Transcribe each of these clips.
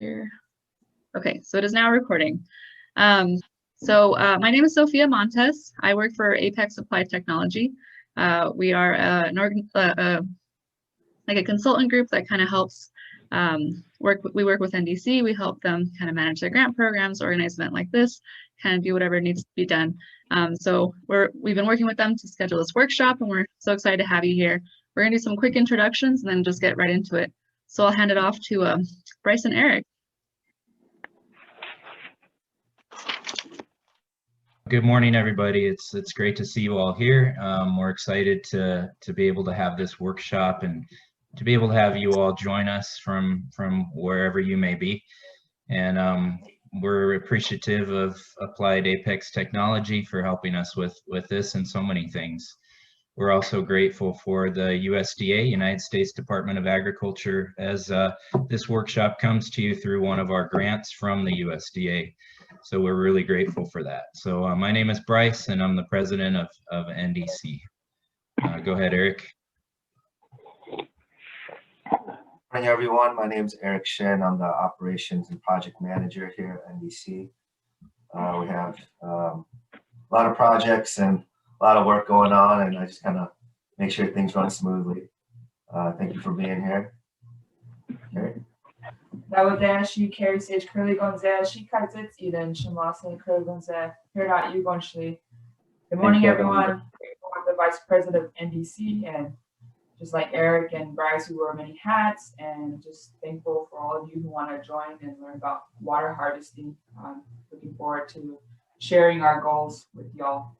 Here. Okay, so it is now recording. My name is Sophia Montes. I work for Apex Applied Technology. We are like a consultant group that kind of helps we work with NDC. We help them kind of manage their grant programs, organize an event like this, kind of do whatever needs to be done. We've been working with them to schedule this workshop, and we're so excited to have you here. We're gonna do some quick introductions and then just get right into it. So I'll hand it off to Bryce and Eric. Good morning, everybody. It's great to see you all here. We're excited to be able to have this workshop and to be able to have you all join us from wherever you may be. And we're appreciative of Applied Apex Technology for helping us with this and so many things. We're also grateful for the USDA, United States Department of Agriculture, as this workshop comes to you through one of our grants from the USDA. So we're really grateful for that. So my name is Bryce, and I'm the president of NDC. Go ahead, Eric. Morning, everyone. My name is Eric Shen. I'm the operations and project manager here at NDC. We have a lot of projects and a lot of work going on, and I just kind of make sure things run smoothly. Thank you for being here. Okay. Nalwoodi Carrie Sage Curly Gonzalez, she cuts it, Eden Shimasa Curly Gonzalez, here out you Gonchly. Good morning, everyone. I'm the vice president of NDC, and just like Eric and Bryce, we wear many hats, and just thankful for all of you who want to join and learn about water harvesting. Looking forward to sharing our goals with y'all.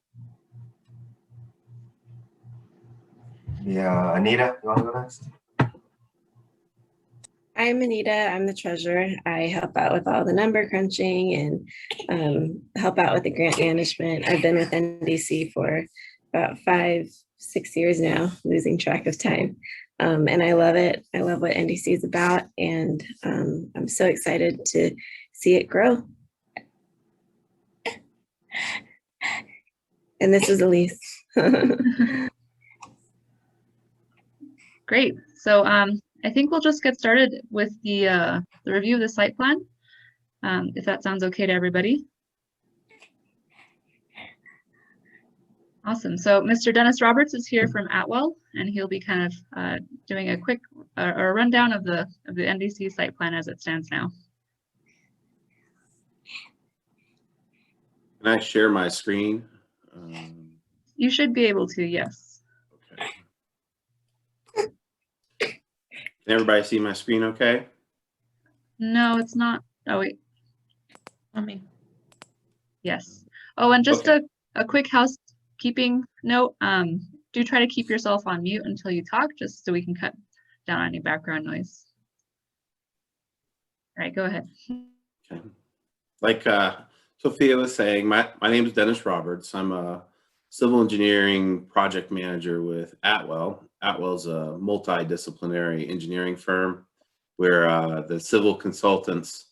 Yeah, Anita, you want to go next? I'm Anita. I'm the treasurer. I help out with all the number crunching and help out with the grant management. I've been with NDC for about 5-6 years now, losing track of time. And I love it. I love what NDC is about, and I'm so excited to see it grow. And this is Elise. Great. So I think we'll just get started with the review of the site plan, if that sounds okay to everybody. Awesome. So Mr. Dennis Roberts is here from Atwell, and he'll be kind of doing a quick a rundown of the NDC site plan as it stands now. Can I share my screen? You should be able to, yes. Okay. Can everybody see my screen okay? No, it's not. Oh, wait. On me. Yes. Oh, and just Okay. a quick housekeeping note. Do try to keep yourself on mute until you talk, just so we can cut down any background noise. All right, go ahead. Okay. Like Sophia was saying, my name is Dennis Roberts. I'm a civil engineering project manager with Atwell. Atwell's a multidisciplinary engineering firm where the civil consultants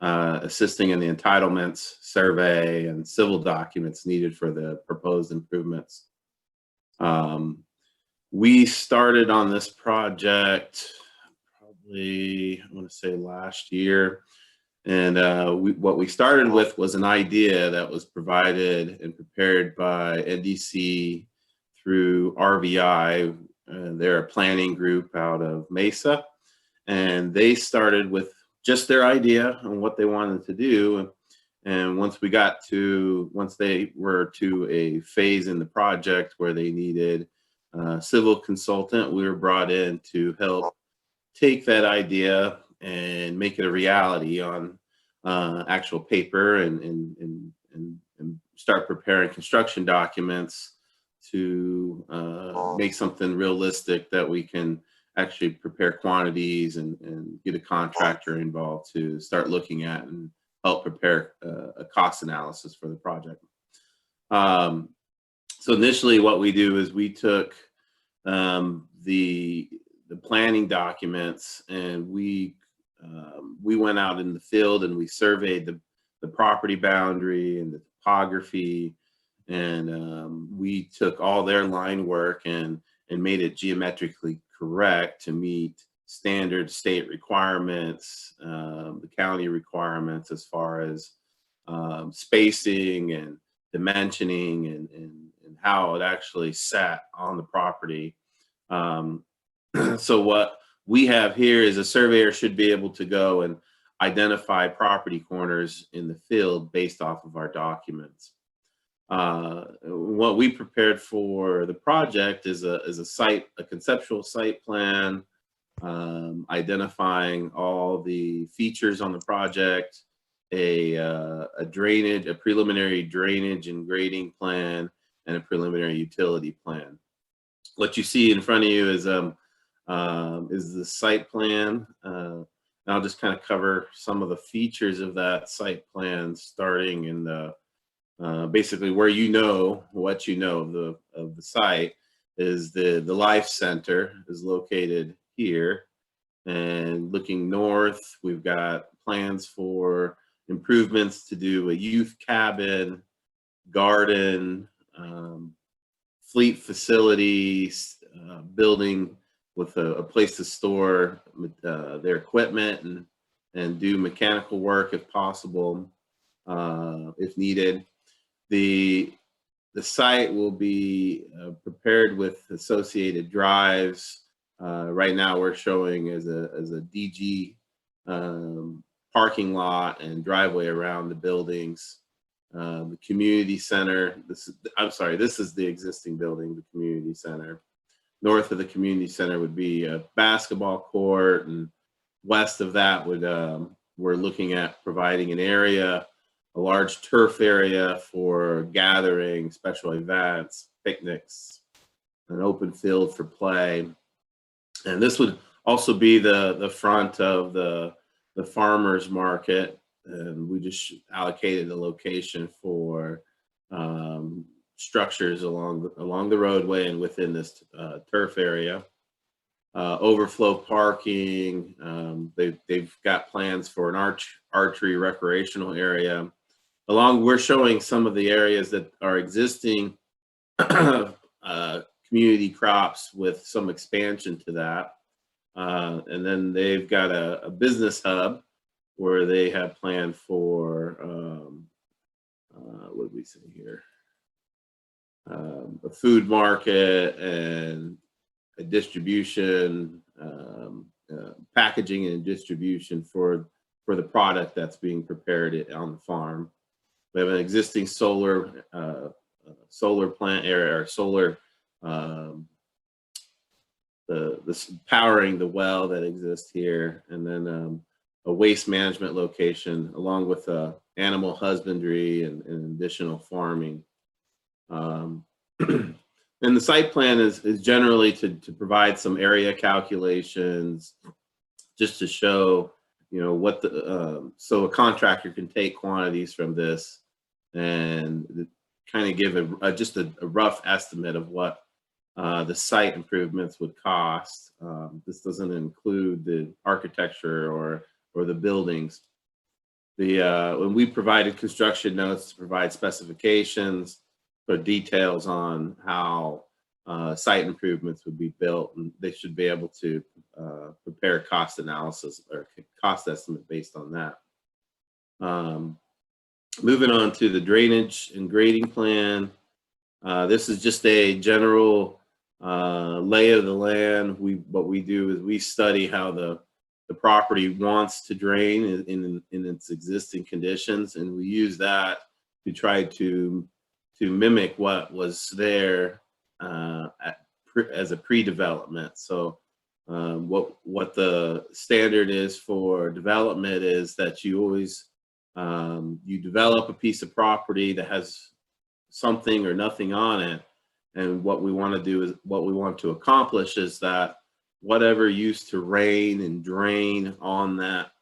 assisting in the entitlements, survey, and civil documents needed for the proposed improvements. We started on this project probably, I want to say last year. And what we started with was an idea that was provided and prepared by NDC through RVI. They're a planning group out of Mesa. And they started with just their idea on what they wanted to do. And once they were to a phase in the project where they needed a civil consultant, we were brought in to help take that idea and make it a reality on actual paper and start preparing construction documents to make something realistic that we can actually prepare quantities and get a contractor involved to start looking at and help prepare a cost analysis for the project. So initially what we do is we took the planning documents, and we went out in the field and we surveyed the property boundary and the topography, and we took all their line work and made it geometrically correct to meet standard state requirements, the county requirements as far as spacing and dimensioning and how it actually sat on the property. So what we have here is a surveyor should be able to go and identify property corners in the field based off of our documents. What we prepared for the project is a conceptual site plan, identifying all the features on the project, a preliminary drainage and grading plan, and a preliminary utility plan. What you see in front of you is the site plan. And I'll just kind of cover some of the features of that site plan, starting in the basically where what you know of the site is the Life Center is located here, and looking north, we've got plans for improvements to do a youth cabin, garden, fleet facilities, building with a place to store their equipment and do mechanical work if possible, if needed. The site will be prepared with associated drives. Right now we're showing as a DG parking lot and driveway around the buildings. The community center, this is the existing building, the community center. North of the community center would be a basketball court, and west of that would we're looking at providing an area, a large turf area for gathering, special events, picnics, an open field for play. And this would also be the front of the farmers market, and we just allocated the location for structures along the roadway and within this turf area. Overflow parking. They've got plans for an archery recreational area. We're showing some of the areas that are existing community crops with some expansion to that. And then they've got a business hub where they have planned for, what did we say here? A food market and a distribution, packaging and distribution for the product that's being prepared on the farm. We have an existing solar plant area, or solar, powering the well that exists here, and then a waste management location, along with animal husbandry and additional farming. And the site plan is generally to provide some area calculations, just to show, what so a contractor can take quantities from this and kind of give just a rough estimate of what the site improvements would cost. This doesn't include the architecture or the buildings. When we provided construction notes to provide specifications or details on how site improvements would be built, and they should be able to prepare cost analysis or cost estimate based on that. Moving on to the drainage and grading plan. This is just a general lay of the land. What we do is we study how the property wants to drain in its existing conditions, and we use that to try to mimic what was there as a pre-development. So what the standard is for development is that you always you develop a piece of property that has something or nothing on it, and what we want to accomplish is that whatever used to rain and drain on that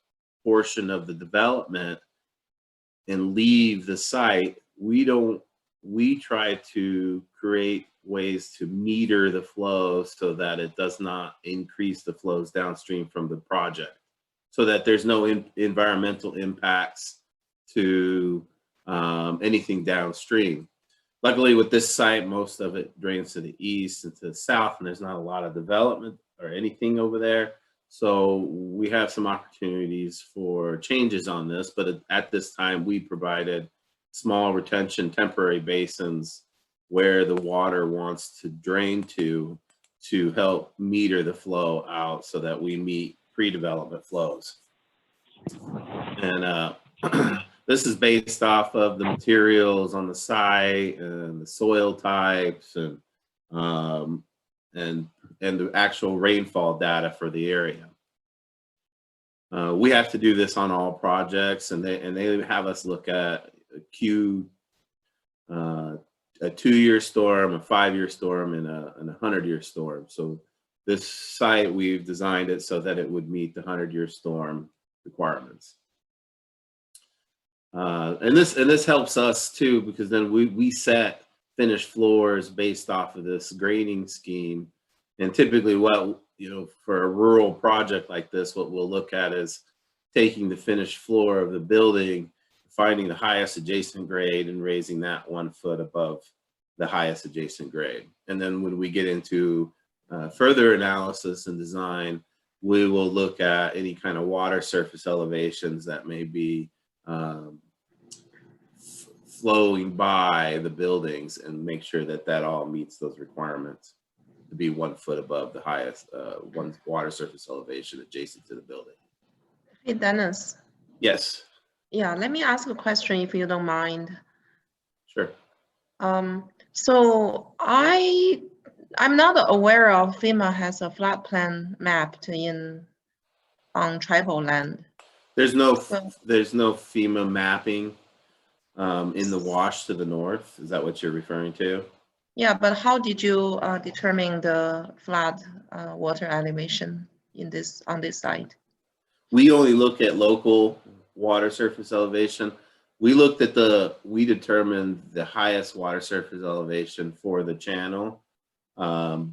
portion of the development and leave the site, we try to create ways to meter the flow so that it does not increase the flows downstream from the project, so that there's no environmental impacts to anything downstream. Luckily with this site, most of it drains to the east and to the south, and there's not a lot of development or anything over there. So we have some opportunities for changes on this, but at this time we provided small retention temporary basins where the water wants to drain to help meter the flow out so that we meet pre-development flows. And this is based off of the materials on the site and the soil types and the actual rainfall data for the area. We have to do this on all projects, and they have us look at a 2-year storm, a 5-year storm, and a 100-year storm. So this site, we've designed it so that it would meet the 100-year storm requirements. And this helps us too, because then we set finished floors based off of this grading scheme. And typically for a rural project like this, what we'll look at is taking the finished floor of the building, finding the highest adjacent grade and raising that 1 foot above the highest adjacent grade. And then when we get into further analysis and design, we will look at any kind of water surface elevations that may be flowing by the buildings and make sure that that all meets those requirements to be 1 foot above the highest one water surface elevation adjacent to the building. Hey, Dennis. Yes. Yeah, let me ask a question if you don't mind. Sure. So I'm not aware of FEMA has a flood plan mapped on tribal land. There's no FEMA mapping in the wash to the north. Is that what you're referring to? Yeah, but how did you determine the flood water elevation on this site? We only look at local water surface elevation. We determined the highest water surface elevation for the channel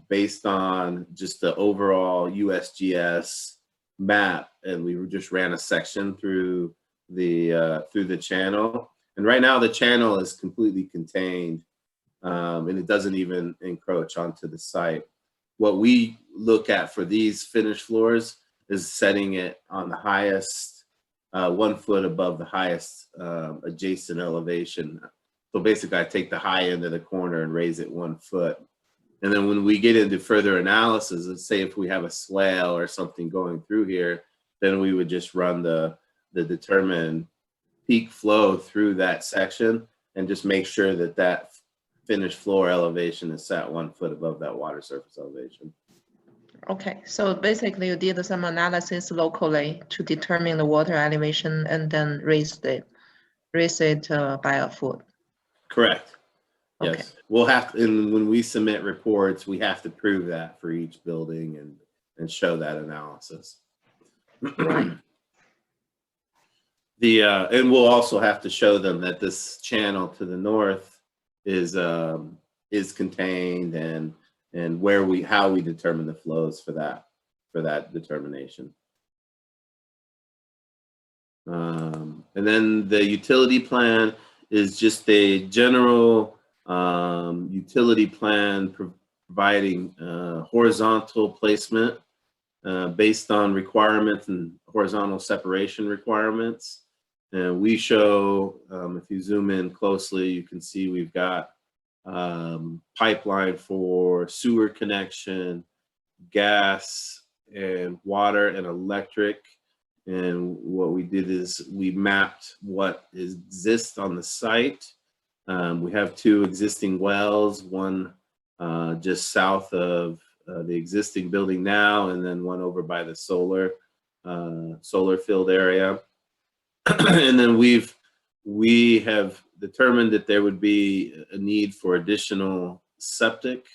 based on just the overall USGS map, and we just ran a section through the channel. And right now the channel is completely contained, and it doesn't even encroach onto the site. What we look at for these finished floors is setting it on the highest 1 foot above the highest adjacent elevation. So basically I take the high end of the corner and raise it 1 foot. And then when we get into further analysis, let's say if we have a swale or something going through here, then we would just run the determined peak flow through that section and just make sure that that finished floor elevation is set 1 foot above that water surface elevation. Okay, so basically you did some analysis locally to determine the water elevation and then raise it by a foot. Correct. Yes. Okay. We'll have to, and when we submit reports, we have to prove that for each building and show that analysis. Right. And we'll also have to show them that this channel to the north is contained and how we determine the flows for that determination. And then the utility plan is just a general utility plan providing horizontal placement based on requirements and horizontal separation requirements. And we show, if you zoom in closely, you can see we've got pipeline for sewer connection, gas and water and electric. And what we did is we mapped what exists on the site. We have 2 existing wells, one just south of the existing building now, and then one over by the solar field area. And then we have determined that there would be a need for additional septic.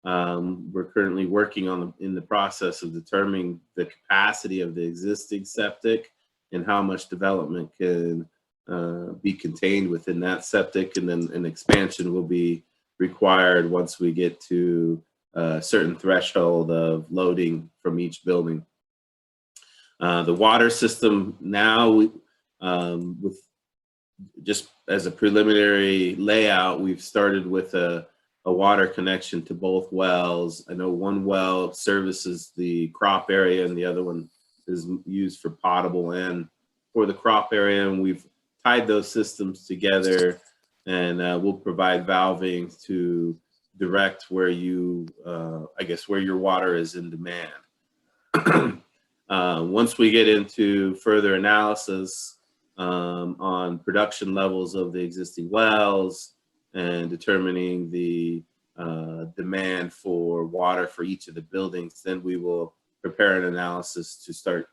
We're currently working in the process of determining the capacity of the existing septic and how much development can be contained within that septic, and then an expansion will be required once we get to a certain threshold of loading from each building. The water system now, with just as a preliminary layout, we've started with a a water connection to both wells. I know one well services the crop area and the other one is used for potable and for the crop area. And we've tied those systems together, and we'll provide valving to direct where you, I guess, where your water is in demand. Once we get into further analysis on production levels of the existing wells and determining the demand for water for each of the buildings, then we will prepare an analysis to start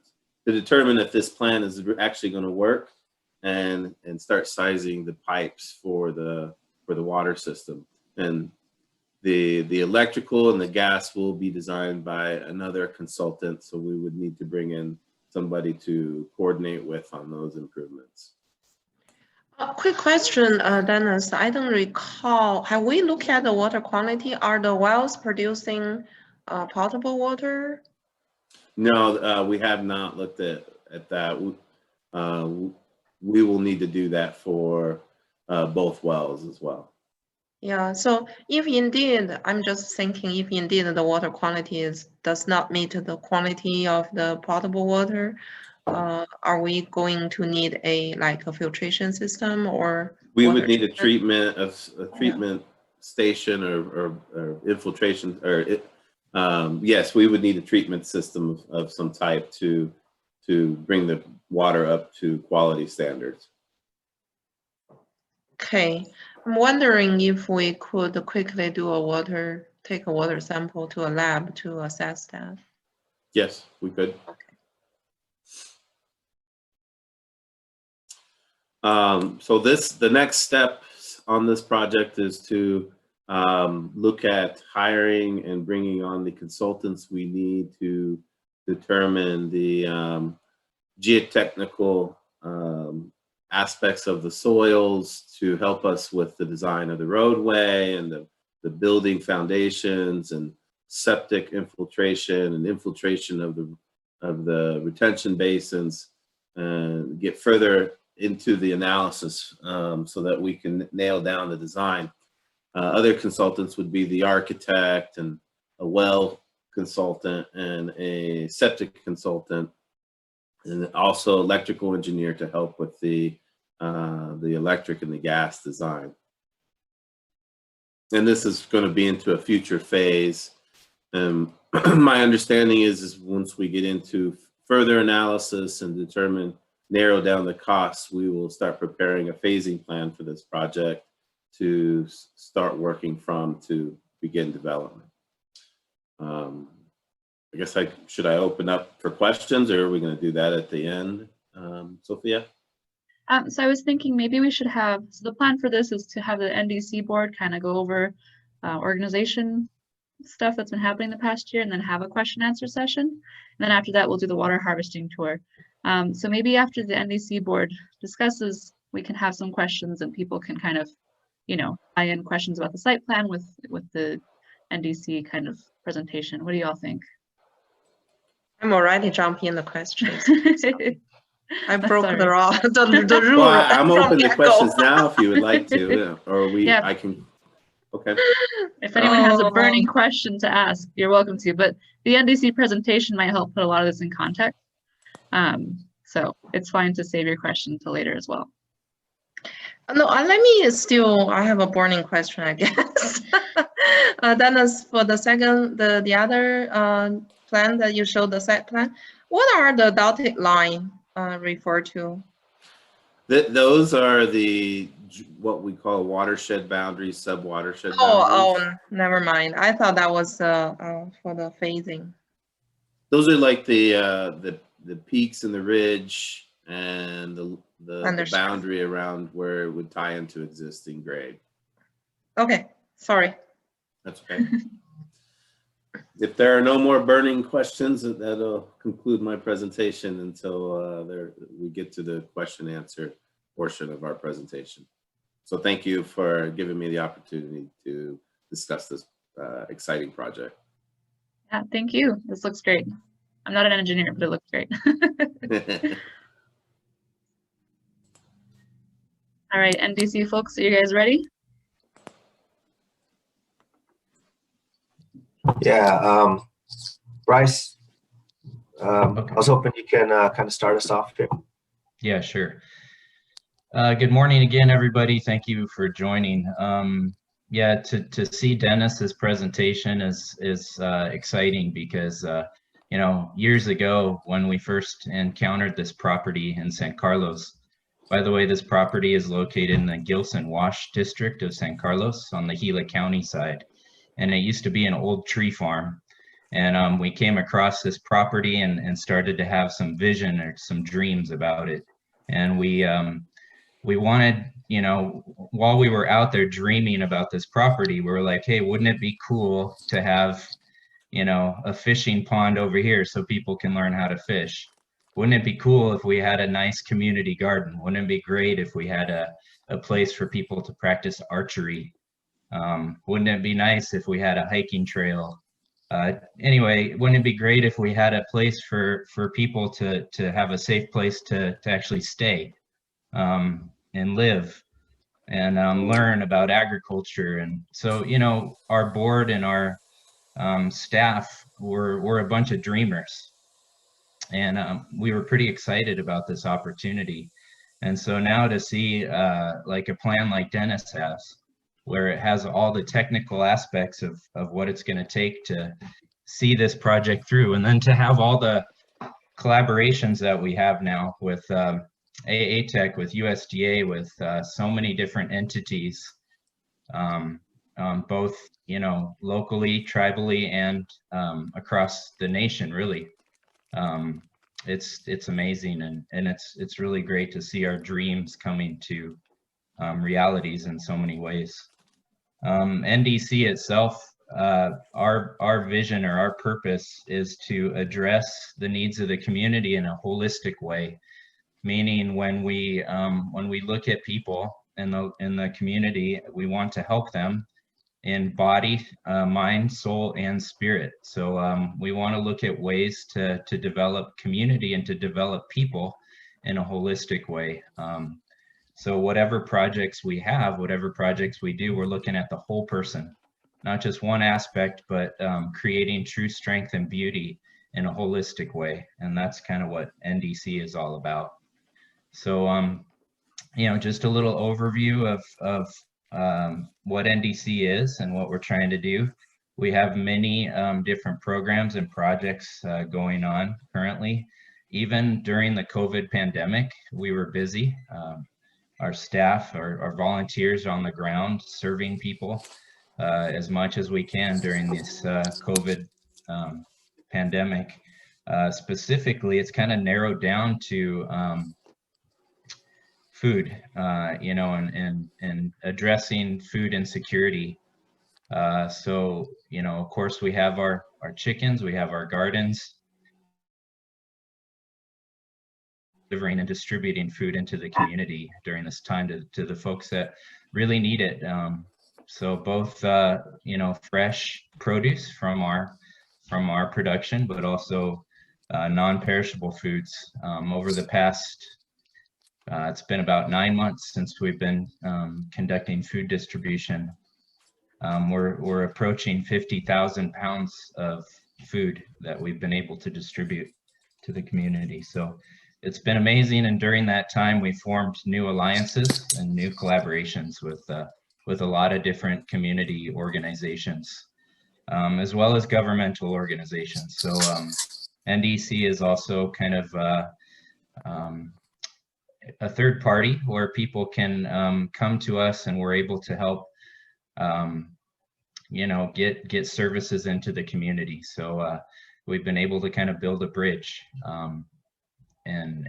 to determine if this plan is actually going to work, and start sizing the pipes for the water system. And the electrical and the gas will be designed by another consultant, so we would need to bring in somebody to coordinate with on those improvements. A quick question, Dennis. I don't recall, have we looked at the water quality? Are the wells producing potable water? No, we have not looked at that. We will need to do that for both wells as well. Yeah, so if indeed, I'm just thinking, if indeed the water quality does not meet the quality of the potable water, are we going to need a filtration system, or we would need a treatment station or infiltration, or yes, we would need a treatment system of some type to bring the water up to quality standards. Okay, I'm wondering if we could quickly take a water sample to a lab to assess that. Yes, we could. Okay. So the next step on this project is to look at hiring and bringing on the consultants we need to determine the geotechnical aspects of the soils to help us with the design of the roadway and the building foundations and septic infiltration and infiltration of the retention basins, and get further into the analysis so that we can nail down the design. Other consultants would be the architect and a well consultant and a septic consultant, and also electrical engineer to help with the electric and the gas design. And this is going to be into a future phase. My understanding is once we get into further analysis and narrow down the costs, we will start preparing a phasing plan for this project to start working from to begin development. I guess should I open up for questions, or are we going to do that at the end, Sophia? So I was thinking maybe we should have, so the plan for this is to have the NDC board kind of go over organization stuff that's been happening the past year, and then have a question answer session. And then after that, we'll do the water harvesting tour. So maybe after the NDC board discusses, we can have some questions and people can kind of, tie in questions about the site plan with the NDC kind of presentation. What do y'all think? I'm already jumping in the questions. I broke Sorry. the rule. Well, I'm open to questions now if you would like to, or Yeah. I can. Okay. If anyone has a burning question to ask, you're welcome to. But the NDC presentation might help put a lot of this in context. So it's fine to save your question till later as well. No, let me still, I have a burning question, I guess. Dennis, for the other plan that you showed, the site plan, what are the dotted line refer to? Those are what we call watershed boundaries, sub-watershed boundaries. Oh, never mind. I thought that was for the phasing. Those are like the peaks and the ridge and the boundary around where it would tie into existing grade. Okay, sorry. That's okay. If there are no more burning questions, that'll conclude my presentation until we get to the question answer portion of our presentation. So thank you for giving me the opportunity to discuss this exciting project. Yeah, thank you. This looks great. I'm not an engineer, but it looks great. All right, NDC folks, are you guys ready? Yeah, Bryce, Okay. I was hoping you can kind of start us off here. Yeah, sure. Good morning again, everybody. Thank you for joining. Yeah, to see Dennis's presentation is exciting because you know, years ago when we first encountered this property in San Carlos. By the way, this property is located in the Gilson Wash district of San Carlos on the Gila County side, and it used to be an old tree farm. And we came across this property and started to have some vision or some dreams about it, and we wanted, you know, while we were out there dreaming about this property, we were like, hey, wouldn't it be cool to have, you know, a fishing pond over here so people can learn how to fish? Wouldn't it be cool if we had a nice community garden? Wouldn't it be great if we had a place for people to practice archery? Wouldn't it be nice if we had a hiking trail? Anyway, wouldn't it be great if we had a place for people to have a safe place to actually stay and live and learn about agriculture? And so, you know, our board and our staff were a bunch of dreamers, and we were pretty excited about this opportunity. And so now to see like a plan like Dennis has, where it has all the technical aspects of what it's going to take to see this project through, and then to have all the collaborations that we have now with AATech, with USDA, with so many different entities, both, you know, locally, tribally, and across the nation, really. It's amazing, and it's really great to see our dreams coming to realities in so many ways. NDC itself, our vision or our purpose is to address the needs of the community in a holistic way. Meaning, when we look at people in the community, we want to help them in body, mind, soul, and spirit. So we want to look at ways to develop community and to develop people in a holistic way. So whatever projects we have, whatever projects we do, we're looking at the whole person, not just one aspect, but creating true strength and beauty in a holistic way. And that's kind of what NDC is all about. So, you know, just a little overview of what NDC is and what we're trying to do. We have many different programs and projects going on currently. Even during the COVID pandemic, we were busy. Our staff, our volunteers on the ground serving people as much as we can during this COVID pandemic. Specifically, it's kind of narrowed down to food, you know, and addressing food insecurity. So, you know, of course, we have our chickens, we have our gardens, delivering and distributing food into the community during this time to the folks that really need it. So both, you know, fresh produce from our production, but also non-perishable foods. Over the past, it's been about 9 months since we've been conducting food distribution. We're approaching 50,000 pounds of food that we've been able to distribute to the community. So it's been amazing, and during that time, we formed new alliances and new collaborations with a lot of different community organizations, as well as governmental organizations. So NDC is also kind of a third party where people can come to us, and we're able to help, you know, get services into the community. So we've been able to kind of build a bridge. And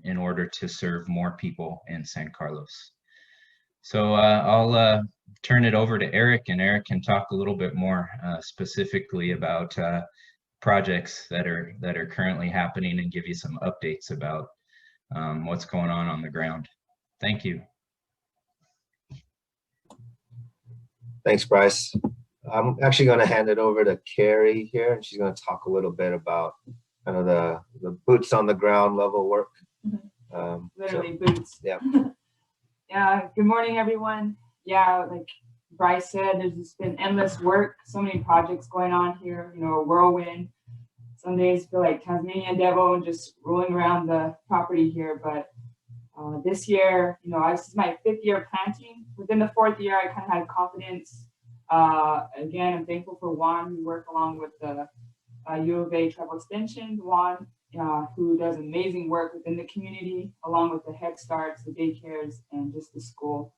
in order to serve more people in San Carlos. So I'll turn it over to Eric, and Eric can talk a little bit more specifically about projects that are currently happening and give you some updates about what's going on the ground. Thank you. Thanks, Bryce. I'm actually going to hand it over to Carrie here, and she's going to talk a little bit about kind of the boots on the ground level work. Literally boots. Yeah. Yeah. Good morning, everyone. Yeah, like Bryce said, there's just been endless work, so many projects going on here, you know, a whirlwind. Some days feel like Tasmanian devil and just rolling around the property here. But this year, you know, this is my 5th year planting. Within the 4th year, I kind of had confidence. Again, I'm thankful for Juan, who worked along with the U of A Travel Extension. Juan, who does amazing work within the community, along with the Head Starts, the daycares, and just the school.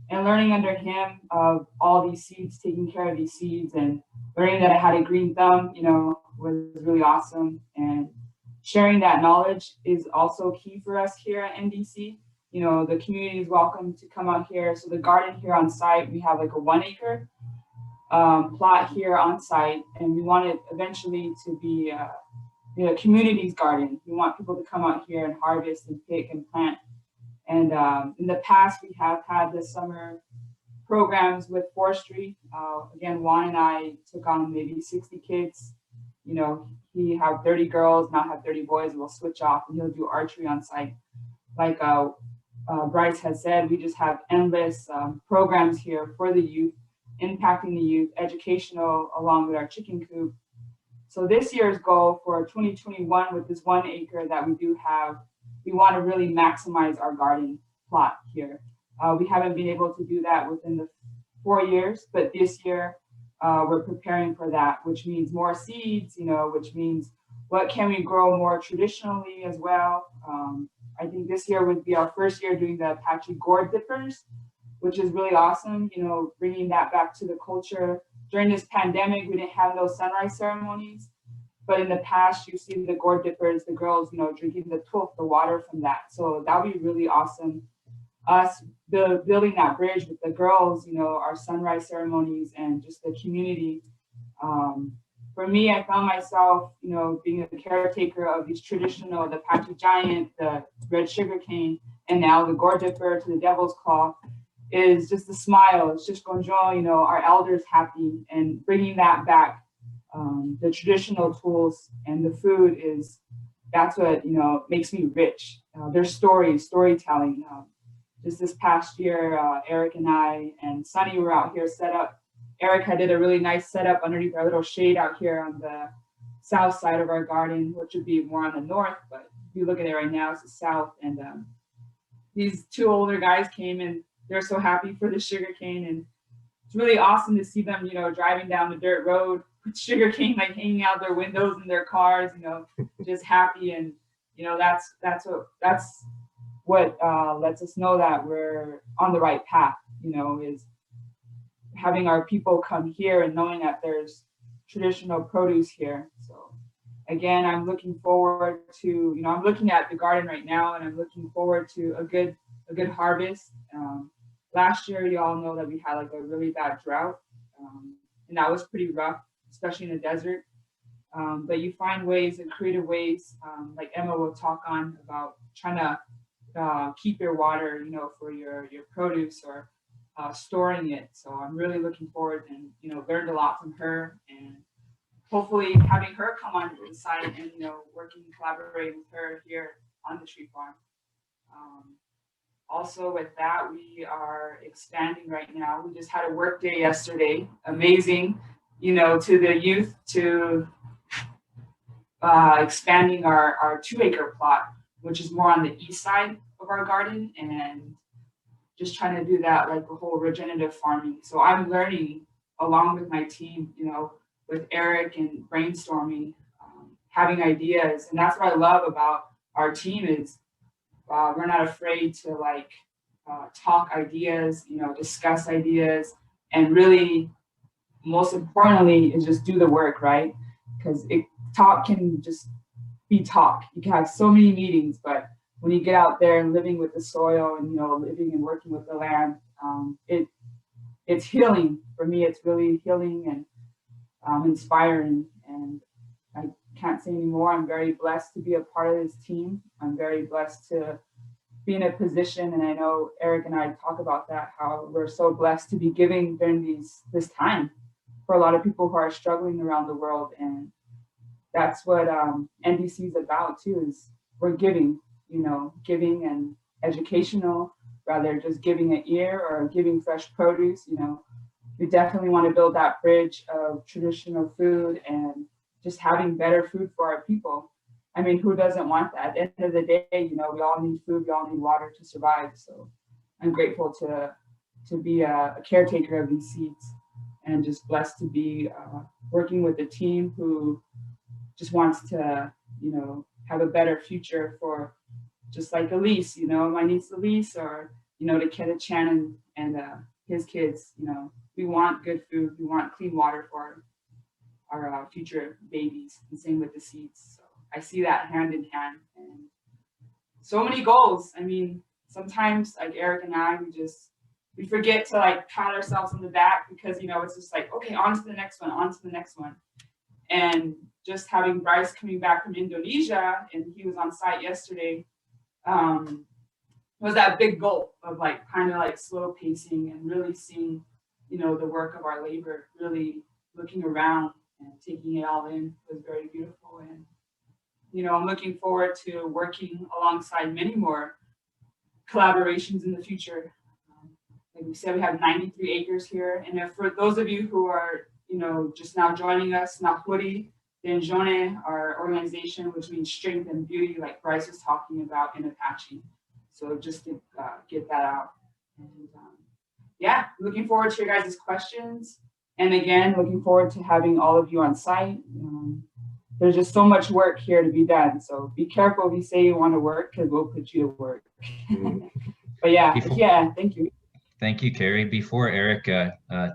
And learning under him of all these seeds, taking care of these seeds, and learning that I had a green thumb, you know, was really awesome. And sharing that knowledge is also key for us here at NDC. You know, the community is welcome to come out here. So the garden here on site, we have like a 1 acre plot here on site, and we want it eventually to be you know, community's garden. We want people to come out here and harvest and pick and plant. And in the past, we have had the summer programs with forestry. Again, Juan and I took on maybe 60 kids. You know, he have 30 girls, now have 30 boys, and we'll switch off, and he'll do archery on site. Like Bryce has said, we just have endless programs here for the youth, impacting the youth, educational, along with our chicken coop. So this year's goal for 2021 with this 1 acre that we do have, we want to really maximize our garden plot here. We haven't been able to do that within the 4 years, but this year we're preparing for that, which means more seeds, you know, which means what can we grow more traditionally as well. I think this year would be our first year doing the Apache gourd dippers, which is really awesome, you know, bringing that back to the culture. During this pandemic, we didn't have those sunrise ceremonies, but in the past, you see the gourd dippers, the girls, you know, drinking the tuff, the water from that. So that would be really awesome. Us building that bridge with the girls, you know, our sunrise ceremonies and just the community. For me, I found myself, you know, being a caretaker of these traditional, the Apache giant, the red sugar cane, and now the gourd dipper to the devil's claw, is just a smile. It's just gonjon, you know, our elders happy, and bringing that back. The traditional tools and the food is, that's what, you know, makes me rich. Their storytelling. Just this past year, Eric and I and Sunny were out here set up. Eric had did a really nice setup underneath our little shade out here on the south side of our garden, which would be more on the north, but if you look at it right now, it's the south. And these 2 older guys came and they're so happy for the sugarcane, and it's really awesome to see them, you know, driving down the dirt road with sugarcane like hanging out their windows in their cars, you know, just happy. And you know, that's what lets us know that we're on the right path, you know, is having our people come here and knowing that there's traditional produce here. So again, I'm looking forward to, you know, I'm looking at the garden right now, and I'm looking forward to a good harvest. Last year, you all know that we had like a really bad drought, and that was pretty rough, especially in the desert. But you find ways and creative ways, like Emma will talk on about trying to keep your water, you know, for your produce, or storing it. So I'm really looking forward, and you know, learned a lot from her, and hopefully having her come on the side and, you know, collaborating with her here on the tree farm. Also with that, we are expanding right now. We just had a work day yesterday, amazing, you know, to the youth, to expanding our 2 acre plot, which is more on the east side of our garden, and just trying to do that, like the whole regenerative farming. So I'm learning along with my team, you know, with Eric, and brainstorming, having ideas. And that's what I love about our team is we're not afraid to like talk ideas, you know, discuss ideas, and really, most importantly, is just do the work, right? Because talk can just be talk. You can have so many meetings, but when you get out there and living with the soil, and, you know, living and working with the land, it's healing. For me, it's really healing and inspiring. And I can't say anymore. I'm very blessed to be a part of this team. I'm very blessed to be in a position, and I know Eric and I talk about that, how we're so blessed to be giving during this time for a lot of people who are struggling around the world. And that's what NDC is about too, is we're giving, you know, giving and educational, rather just giving an ear or giving fresh produce, you know. we definitely want to build that bridge of traditional food and just having better food for our people. I mean, who doesn't want that? At the end of the day, you know, we all need food, we all need water to survive. So I'm grateful to be a caretaker of these seeds, and just blessed to be working with a team who just wants to, you know, have a better future for, just like Elise, you know, my niece Elise, or, you know, to Kenneth Shannon and his kids. You know, we want good food, we want clean water for our future babies, and same with the seeds. So I see that hand in hand, and so many goals. I mean, sometimes like Eric and I, we forget to like pat ourselves on the back, because, you know, it's just like, okay, on to the next one, on to the next one. And just having Bryce coming back from Indonesia, and he was on site yesterday, was that big goal of like kind of like slow pacing and really seeing, you know, the work of our labor, really looking around and taking it all in was very beautiful. And, you know, I'm looking forward to working alongside many more collaborations in the future. Like we said, we have 93 acres here. And if for those of you who are, you know, just now joining us, Nalwoodi Denzhone, our organization, which means strength and beauty, like Bryce was talking about in Apache. So just to get that out. And yeah, looking forward to your guys' questions. And again, looking forward to having all of you on site. There's just so much work here to be done. So be careful if you say you want to work, because we'll put you to work. But yeah, thank you. Thank you, Carrie. Before Eric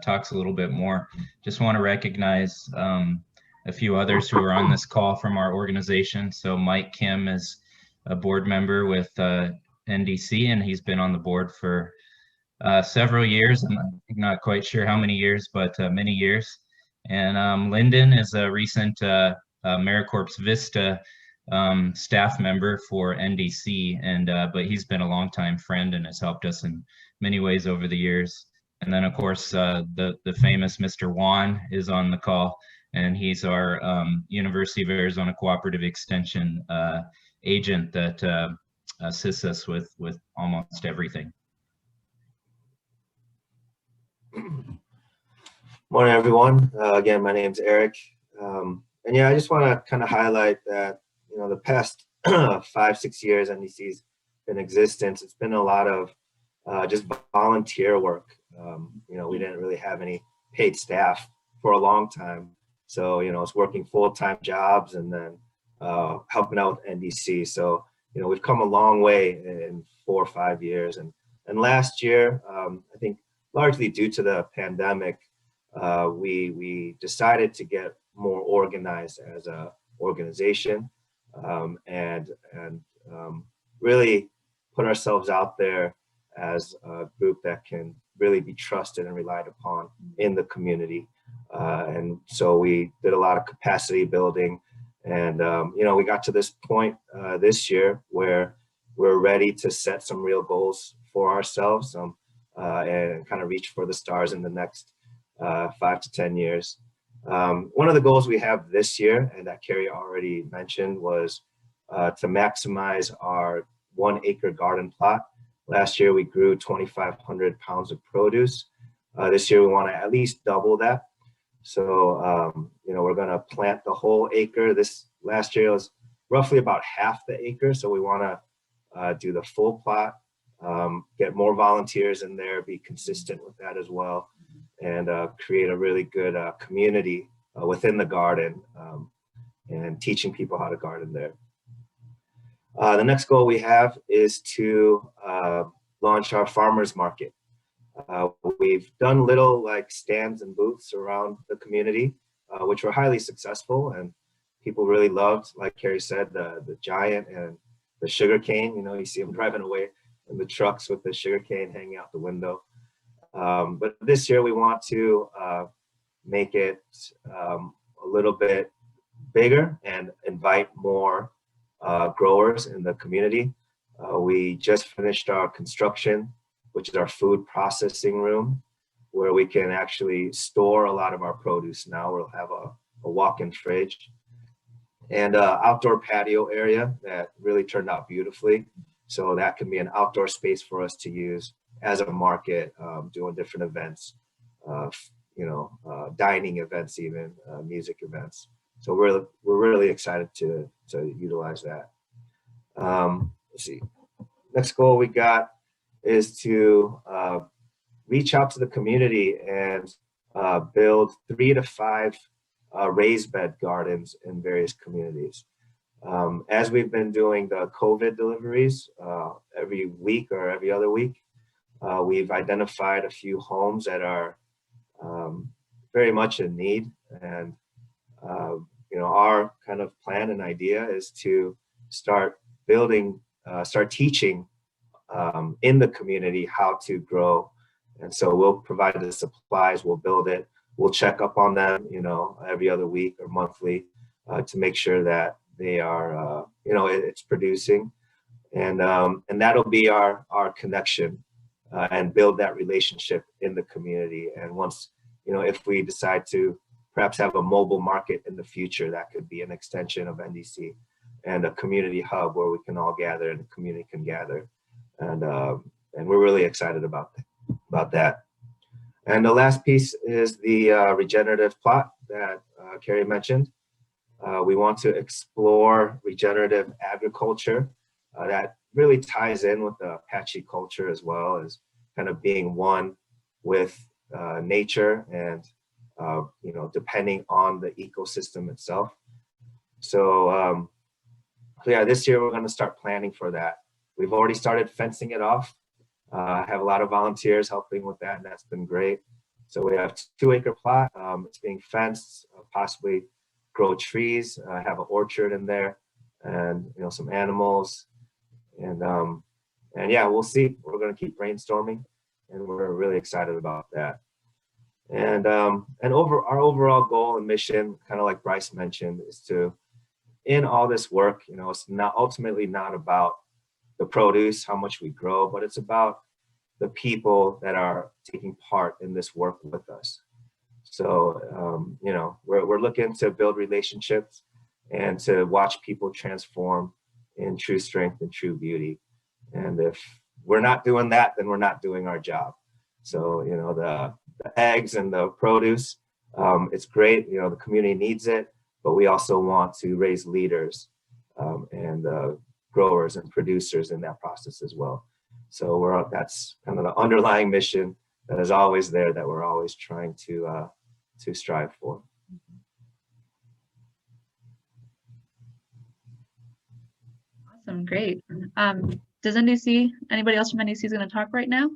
talks a little bit more, just want to recognize a few others who are on this call from our organization. So Mike Kim is a board member with NDC, and he's been on the board for several years. I'm not quite sure how many years, but many years. And Lyndon is a recent AmeriCorps Vista staff member for NDC, and but he's been a longtime friend and has helped us in many ways over the years. And then of course the famous Mr. Juan is on the call, and he's our University of Arizona Cooperative Extension agent that assists us with almost everything. Morning, everyone. Again, my name's Eric. And yeah, I just want to kind of highlight that, you know, the past 5-6 years NDC's been in existence. It's been a lot of just volunteer work. You know, we didn't really have any paid staff for a long time. So, you know, it's working full-time jobs and then helping out with NDC. So, you know, we've come a long way in 4 or 5 years. And last year, I think largely due to the pandemic, we decided to get more organized as a organization, and really put ourselves out there as a group that can really be trusted and relied upon in the community. And so we did a lot of capacity building, and you know, we got to this point this year where we're ready to set some real goals for ourselves, and kind of reach for the stars in the next 5 to 10 years. One of the goals we have this year, and that Carrie already mentioned, was to maximize our 1 acre garden plot. Last year we grew 2,500 pounds of produce. This year we want to at least double that. So you know, we're going to plant the whole acre. Last year was roughly about half the acre, so we want to do the full plot, get more volunteers in there, be consistent with that as well, and create a really good community within the garden, and teaching people how to garden there. The next goal we have is to launch our farmers market. We've done little like stands and booths around the community, which were highly successful, and people really loved, like Carrie said, the giant and the sugar cane. You know, you see them driving away in the trucks with the sugar cane hanging out the window. But this year we want to make it a little bit bigger and invite more growers in the community. We just finished our construction, which is our food processing room, where we can actually store a lot of our produce now. We'll have a walk-in fridge and outdoor patio area that really turned out beautifully. So that can be an outdoor space for us to use as a market, doing different events, dining events, even music events. So we're really excited to utilize that. Let's see. Next goal we got is to reach out to the community and build 3 to 5 raised bed gardens in various communities. As we've been doing the COVID deliveries every week or every other week, we've identified a few homes that are very much in need. And our kind of plan and idea is to start teaching in the community how to grow. And so we'll provide the supplies, we'll build it, we'll check up on them, every other week or monthly to make sure that they are, it's producing. And that'll be our connection and build that relationship in the community. And once, if we decide to perhaps have a mobile market in the future, that could be an extension of NDC and a community hub where we can all gather and the community can gather. And we're really excited about that. And the last piece is the regenerative plot that Carrie mentioned. We want to explore regenerative agriculture that really ties in with the Apache culture, as well as kind of being one with nature and depending on the ecosystem itself. So yeah, this year we're going to start planning for that. We've already started fencing it off. I have a lot of volunteers helping with that, and that's been great. So we have 2-acre plot. It's being fenced, possibly grow trees. I have an orchard in there, and some animals, and yeah, we'll see. We're going to keep brainstorming, and we're really excited about that. And our overall goal and mission, kind of like Bryce mentioned, is to, in all this work, it's not ultimately not about the produce, how much we grow, but it's about the people that are taking part in this work with us. So, we're looking to build relationships and to watch people transform in true strength and true beauty. And if we're not doing that, then we're not doing our job. So, the eggs and the produce, it's great, the community needs it, but we also want to raise leaders and growers and producers in that process as well. So that's kind of the underlying mission that is always there, that we're always trying to strive for. Awesome, great. Does anybody else from NDC is going to talk right now?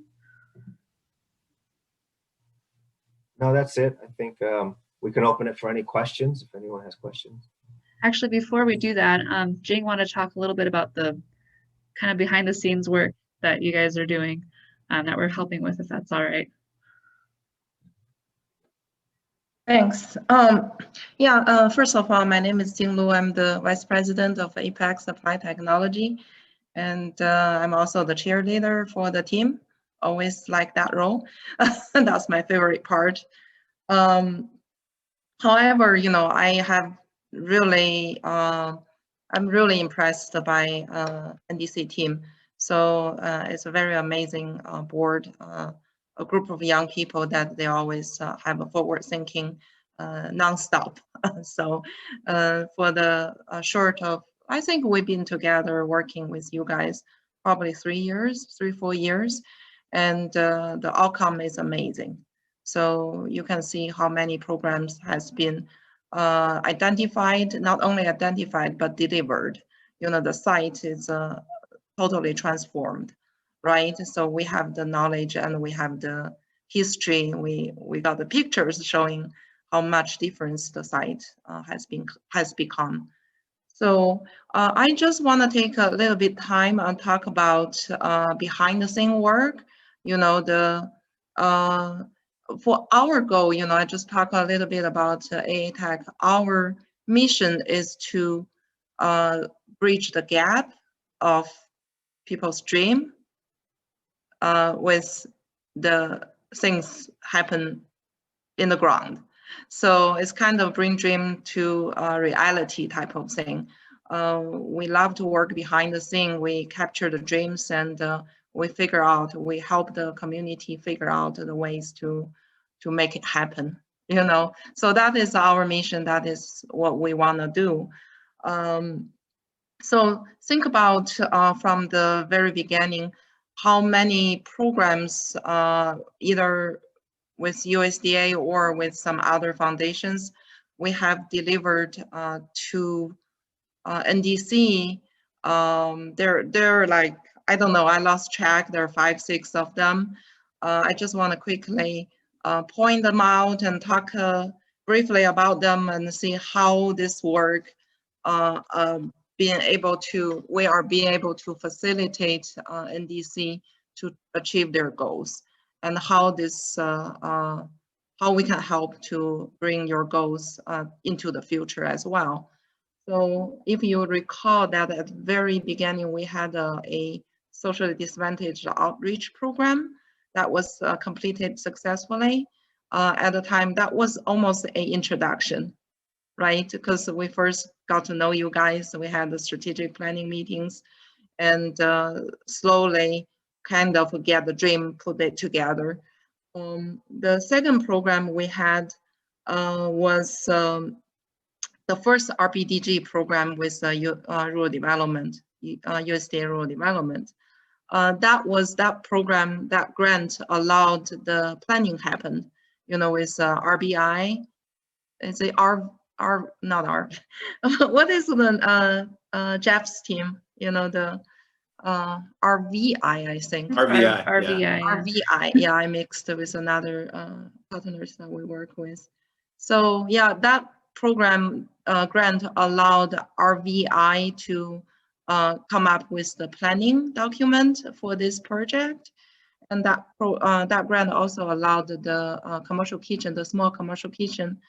No, that's it. I think we can open it for any questions if anyone has questions. Actually, before we do that, Jing wanted to talk a little bit about the kind of behind the scenes work that you guys are doing that we're helping with, if that's all right. Thanks. First of all, my name is Jing Lu. I'm the Vice President of APAC Supply Technology, and I'm also the cheerleader for the team. Always like that role. That's my favorite part. However, I have really, I'm really impressed by NDC team. So it's a very amazing board, a group of young people that they always have a forward thinking nonstop. So for the short of, I think we've been together working with you guys probably 3-4 years, and the outcome is amazing. So you can see how many programs has been identified, not only identified, but delivered. The site is totally transformed, right? So we have the knowledge and we have the history. We got the pictures showing how much difference the site has become. So I just want to take a little bit time and talk about behind the scene work. For our goal, I just talk a little bit about AATech. Our mission is to bridge the gap of people's dream with the things happen in the ground. So it's kind of bring dream to reality type of thing. We love to work behind the scene. We capture the dreams and we help the community figure out the ways to make it happen, So that is our mission. That is what we want to do. So think about from the very beginning, how many programs, either with USDA or with some other foundations, we have delivered to NDC. They're like, I don't know, I lost track. There are 5, 6 of them. I just want to quickly point them out and talk briefly about them and see how this work we are being able to facilitate NDC to achieve their goals, and how this how we can help to bring your goals into the future as well. So if you recall that at the very beginning, we had a socially disadvantaged outreach program that was completed successfully. At the time, that was almost an introduction, right? Because we first got to know you guys, we had the strategic planning meetings, and slowly kind of get the dream, put it together. The second program we had was the first RBDG program with rural development, USDA Rural Development. That program, that grant allowed the planning happen, with RBI. Is it not R? What is the Jeff's team? The RVI, I think. RVI. RVI. Yeah. RVI, yeah, I mixed with another partners that we work with. So yeah, that program grant allowed RVI to come up with the planning document for this project. And that grant also allowed the commercial kitchen, the small commercial kitchen,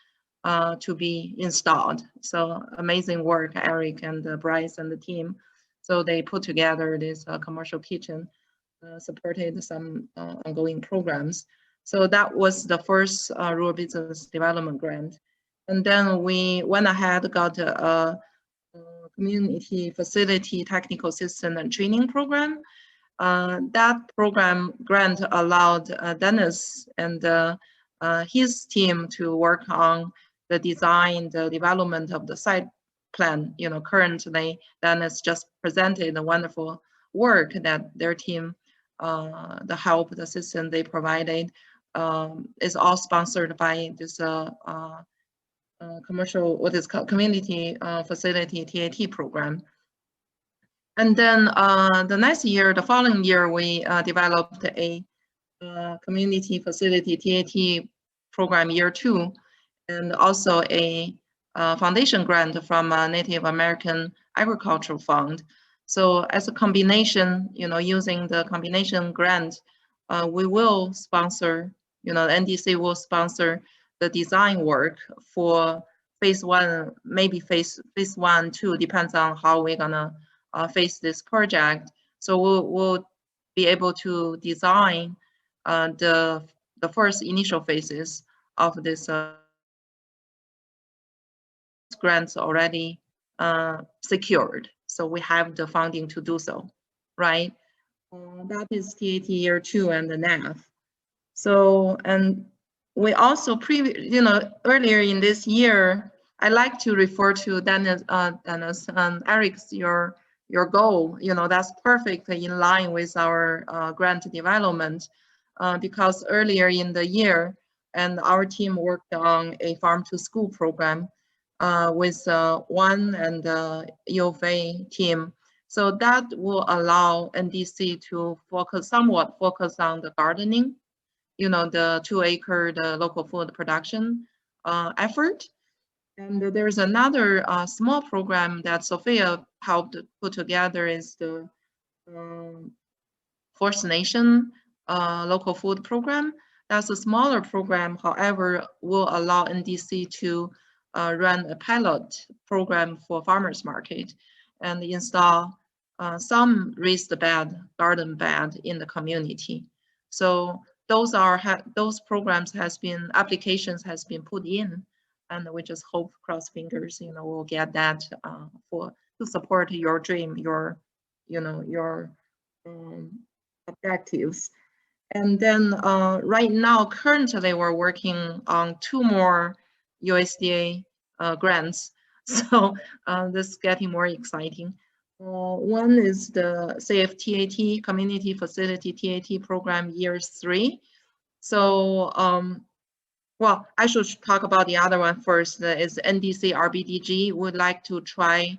to be installed. So amazing work, Eric and Bryce and the team. So they put together this commercial kitchen, supported some ongoing programs. So that was the first rural business development grant. And then we went ahead, got a community facility technical assistance and training program. That program grant allowed Dennis and his team to work on the design, the development of the site plan. Currently, Dennis just presented the wonderful work that their team, the help, the assistance they provided, is all sponsored by this commercial, what is called community facility TAT program. And then the next year, the following year, we developed a community facility TAT program year 2, and also a foundation grant from a Native American Agricultural Fund. So as a combination, using the combination grant, we will sponsor, NDC will sponsor the design work for phase 1, maybe phase 1, 2, depends on how we're gonna face this project. So we'll be able to design the first initial phases of this grants already secured. So we have the funding to do so, right? That is TAT year 2 and the NAF. So, and we also earlier in this year, I like to refer to Dennis and Eric's your goal. That's perfectly in line with our grant development, because earlier in the year, and our team worked on a farm to school program with One and the U of A team. So that will allow NDC to somewhat focus on the gardening, the 2-acre, the local food production effort. And there's another small program that Sophia helped put together, is the First Nation local food program. That's a smaller program, however, will allow NDC to run a pilot program for farmers market and install some raised bed, garden bed in the community. So those programs applications has been put in, and we just hope, cross fingers, we'll get that to support your dream, your objectives. And then right now, currently, we're working on 2 more USDA grants. So this is getting more exciting. One is the CFTAT, Community Facility TAT Program Year 3. So, well, I should talk about the other one first. Is NDC RBDG. Would like to try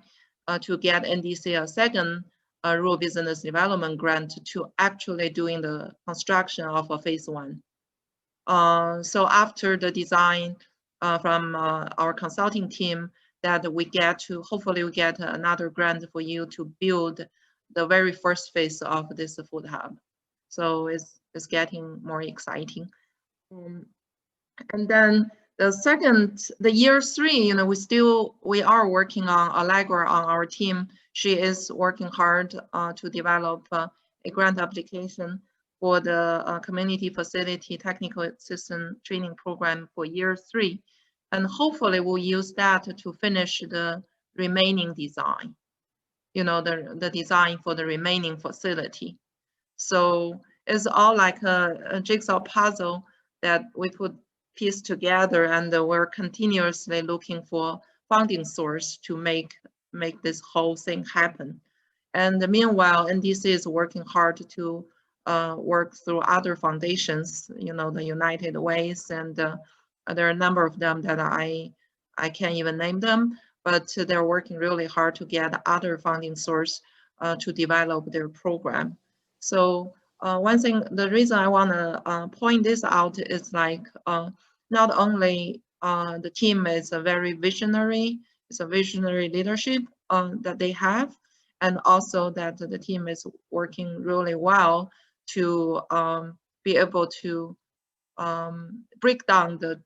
to get NDC a second Rural Business Development grant to actually doing the construction of a phase 1. So after the design from our consulting team, that we get to, hopefully we get another grant for you to build the very first phase of this food hub. So it's getting more exciting. And then the year 3, you know, we are working on Allegra on our team. She is working hard to develop a grant application for the Community Facility Technical Assistant Training Program for year 3. And hopefully we'll use that to finish the remaining design, you know, the design for the remaining facility. So it's all like a jigsaw puzzle that we could piece together, and we're continuously looking for funding source to make this whole thing happen. And meanwhile, NDC is working hard to work through other foundations, you know, the United Ways, and there are a number of them that I can't even name them, but they're working really hard to get other funding source to develop their program. So one thing, the reason I want to point this out is like not only the team is a very visionary, it's a visionary leadership that they have, and also that the team is working really well to be able to break down the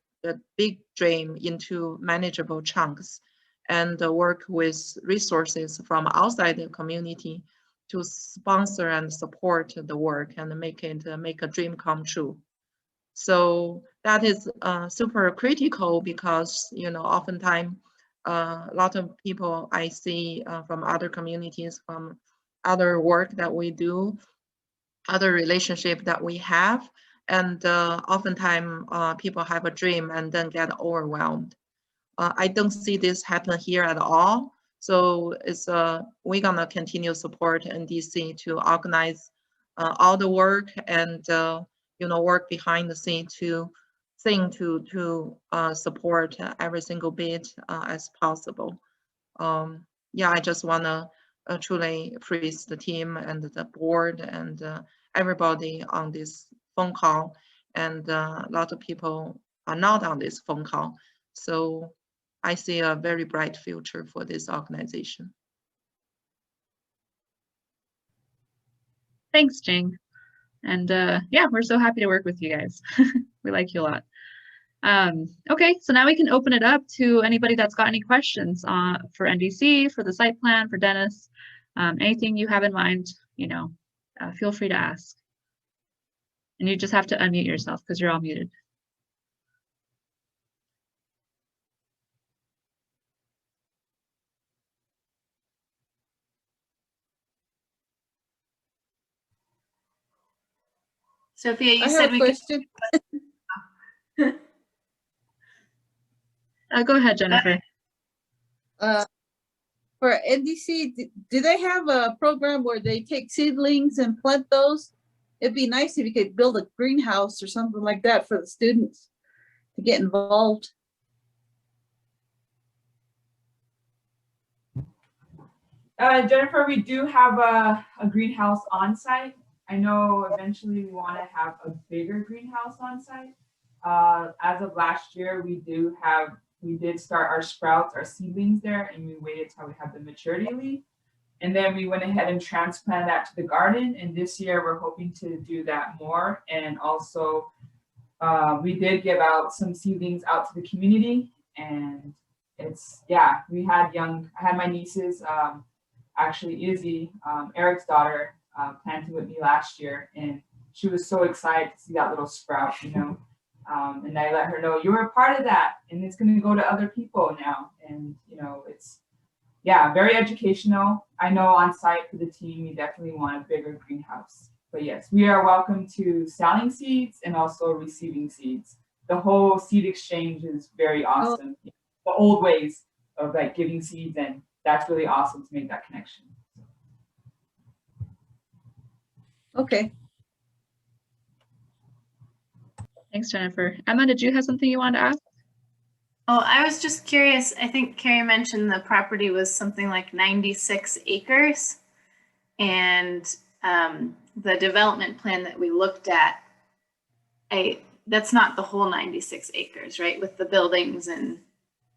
big dream into manageable chunks and work with resources from outside the community to sponsor and support the work and make a dream come true. So that is super critical because, you know, oftentimes a lot of people I see from other communities, from other work that we do, other relationship that we have, and oftentimes people have a dream and then get overwhelmed. I don't see this happen here at all. So it's we're gonna continue support NDC to organize all the work and you know, work behind the scene to support every single bit as possible. Yeah, I just wanna truly praise the team and the board and everybody on this phone call, and a lot of people are not on this phone call. So I see a very bright future for this organization. Thanks, Jing. And yeah, we're so happy to work with you guys. We like you a lot. Okay, so now we can open it up to anybody that's got any questions for NDC, for the site plan, for Dennis, anything you have in mind, you know, feel free to ask. And you just have to unmute yourself because you're all muted. Sophia, you I said have a we could. question. Go ahead, Jennifer. For NDC, do they have a program where they take seedlings and plant those? It'd be nice if you could build a greenhouse or something like that for the students to get involved. Jennifer, we do have a greenhouse on site. I know eventually we want to have a bigger greenhouse on site. As of last year, we did start our sprouts, our seedlings there, and we waited till we had the maturity leaf. And then we went ahead and transplanted that to the garden. And this year we're hoping to do that more. And also we did give out some seedlings out to the community. And it's, yeah, I had my nieces, actually Izzy, Eric's daughter, planted with me last year. And she was so excited to see that little sprout, you know. And I let her know, you were a part of that, and it's going to go to other people now. And, you know, it's, yeah, very educational. I know on site for the team, we definitely want a bigger greenhouse. But yes, we are welcome to selling seeds and also receiving seeds. The whole seed exchange is very awesome. The old ways of like giving seeds, and that's really awesome to make that connection. Okay. Thanks, Jennifer. Emma, did you have something you wanted to ask? Oh, I was just curious. I think Carrie mentioned the property was something like 96 acres. And the development plan that we looked at, that's not the whole 96 acres, right? With the buildings and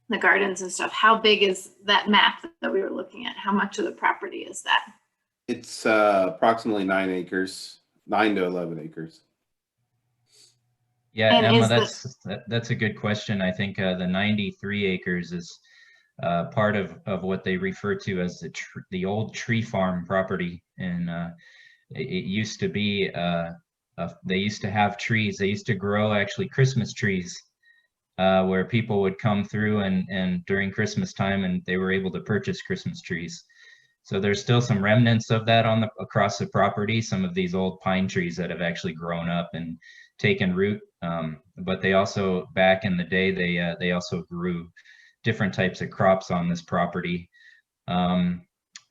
the gardens and stuff. How big is that map that we were looking at? How much of the property is that? It's approximately 9 acres, 9 to 11 acres. Yeah, And Emma, is that's a good question. I think the 93 acres is part of what they refer to as the old tree farm property. And it used to be, they used to have trees. They used to grow actually Christmas trees where people would come through and during Christmas time, and they were able to purchase Christmas trees. So there's still some remnants of that across the property, some of these old pine trees that have actually grown up and taken root. But they also, back in the day, they also grew different types of crops on this property. And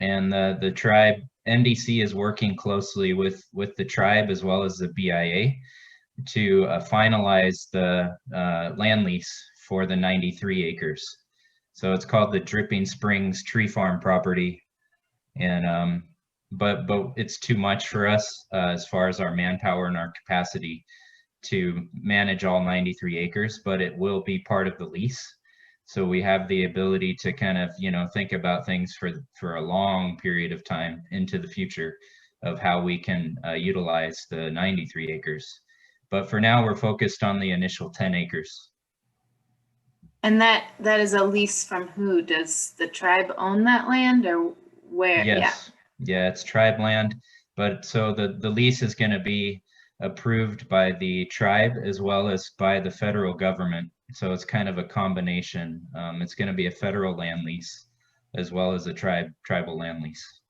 the tribe, NDC is working closely with the tribe as well as the BIA to finalize the land lease for the 93 acres. So it's called the Dripping Springs Tree Farm property. And but it's too much for us as far as our manpower and our capacity to manage all 93 acres, but it will be part of the lease. So we have the ability to kind of, think about things for a long period of time into the future of how we can utilize the 93 acres. But for now, we're focused on the initial 10 acres. And that is a lease from who? Does the tribe own that land, or where? Yes. Yeah, it's tribe land. But so the lease is going to be approved by the tribe as well as by the federal government. So it's kind of a combination. It's going to be a federal land lease as well as a tribal land lease.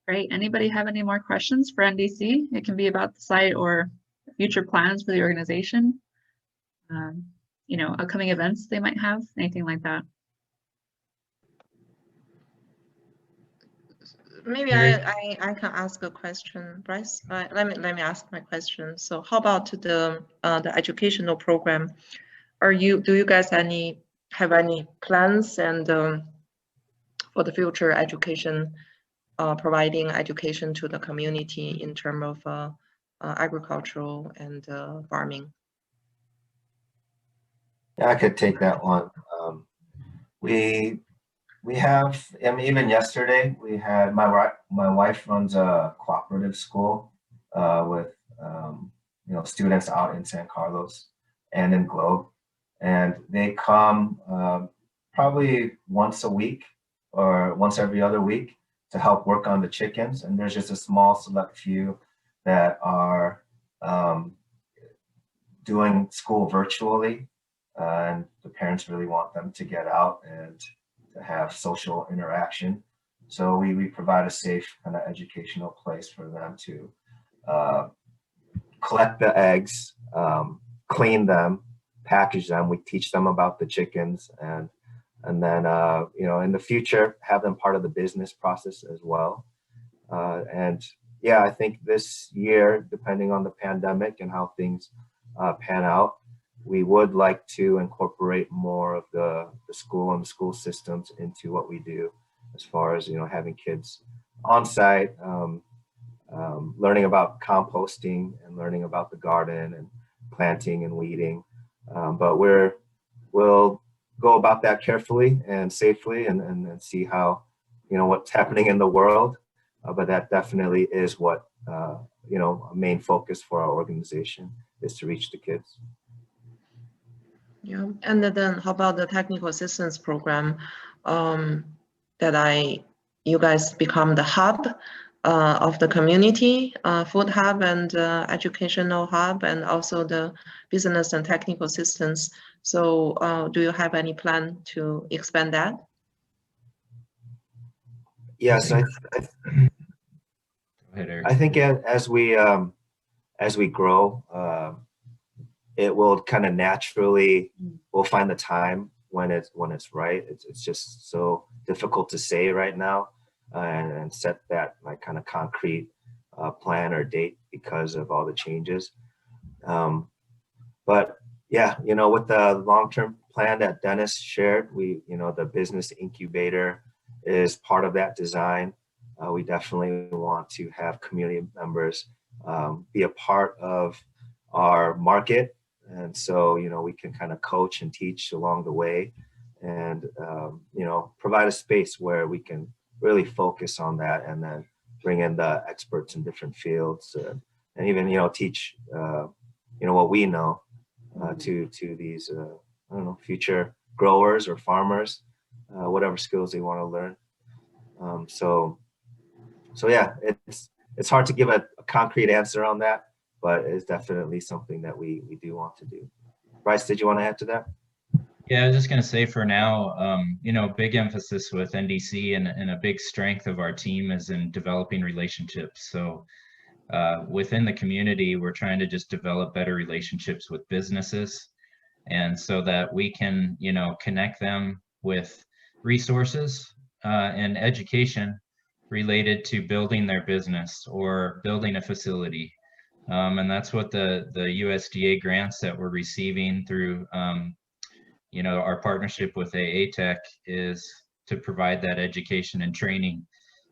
Great. Anybody have any more questions for NDC? It can be about the site or future plans for the organization. Upcoming events they might have, anything like that. Maybe I can ask a question, Bryce. Let me ask my question. So how about the educational program? Do you guys have any plans and for the future education, providing education to the community in terms of agricultural and farming? Yeah, I could take that one. We have, even yesterday, we had, my wife runs a cooperative school with, students out in San Carlos and in Globe. And they come probably once a week or once every other week to help work on the chickens. And there's just a small select few that are doing school virtually. And the parents really want them to get out and to have social interaction. So we provide a safe kind of educational place for them to collect the eggs, clean them, package them. We teach them about the chickens, and then in the future have them part of the business process as well. And yeah, I think this year, depending on the pandemic and how things pan out, we would like to incorporate more of the school and the school systems into what we do, as far as having kids on site, learning about composting and learning about the garden and planting and weeding. But we'll go about that carefully and safely and see how what's happening in the world. But that definitely is what a main focus for our organization is, to reach the kids. Yeah, and then how about the technical assistance program you guys become the hub of the community, food hub and educational hub, and also the business and technical assistance. So do you have any plan to expand that? Yes, Go ahead, Eric. I think as we grow, it will kind of naturally, we'll find the time when it's right. It's just so difficult to say right now and set that like kind of concrete plan or date because of all the changes. But yeah, you know, with the long-term plan that Dennis shared, the business incubator is part of that design. We definitely want to have community members be a part of our market. And so, you know, we can kind of coach and teach along the way and, provide a space where we can really focus on that and then bring in the experts in different fields and even, teach, what we know to these, future growers or farmers, whatever skills they want to learn. So yeah, it's hard to give a concrete answer on that, but it's definitely something that we do want to do. Bryce, did you want to add to that? Yeah, I was just going to say for now, big emphasis with NDC and a big strength of our team is in developing relationships. So within the community, we're trying to just develop better relationships with businesses. And so that we can, connect them with resources and education related to building their business or building a facility. And that's what the USDA grants that we're receiving through, our partnership with AA Tech is to provide that education and training.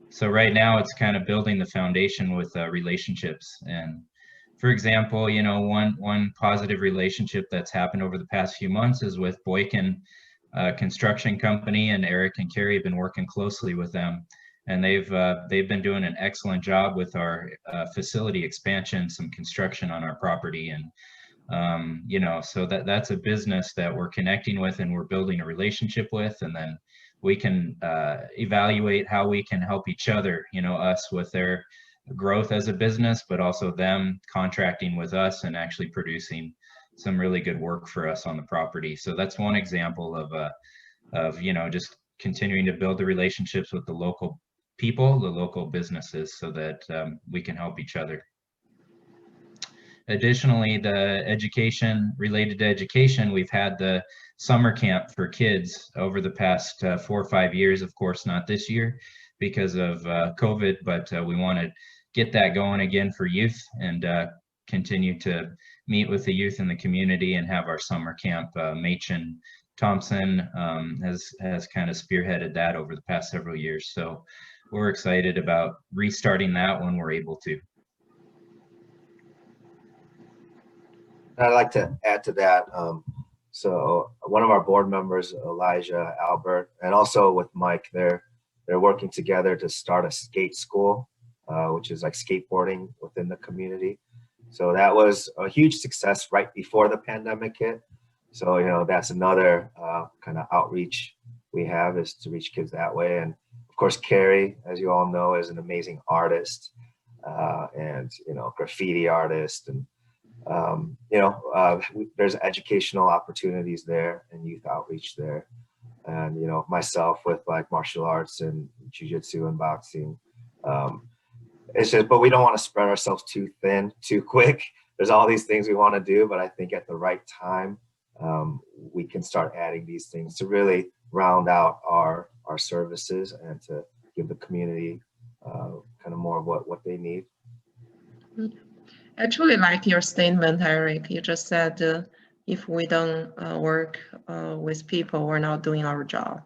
So right now it's kind of building the foundation with relationships. And for example, one positive relationship that's happened over the past few months is with Boykin Construction Company, and Eric and Carrie have been working closely with them. And they've been doing an excellent job with our facility expansion, some construction on our property. And, so that's a business that we're connecting with and we're building a relationship with. And then we can evaluate how we can help each other, us with their growth as a business, but also them contracting with us and actually producing some really good work for us on the property. So that's one example of just continuing to build the relationships with the local people, the local businesses, so that we can help each other. Additionally, the education, related to education, we've had the summer camp for kids over the past 4 or 5 years, of course, not this year because of COVID, but we want to get that going again for youth and continue to meet with the youth in the community and have our summer camp. Machen Thompson has kind of spearheaded that over the past several years. So we're excited about restarting that when we're able to. I'd like to add to that. So one of our board members, Elijah Albert, and also with Mike, they're working together to start a skate school, which is like skateboarding within the community. So that was a huge success right before the pandemic hit. So, that's another kind of outreach we have, is to reach kids that way. And of course, Carrie, as you all know, is an amazing artist and, graffiti artist. And, there's educational opportunities there and youth outreach there. And, myself with like martial arts and jiu-jitsu and boxing. It's just, but we don't want to spread ourselves too thin, too quick. There's all these things we want to do, but I think at the right time, we can start adding these things to really round out our services and to give the community kind of more of what they need. Actually, like your statement, Eric, you just said if we don't work with people, we're not doing our job.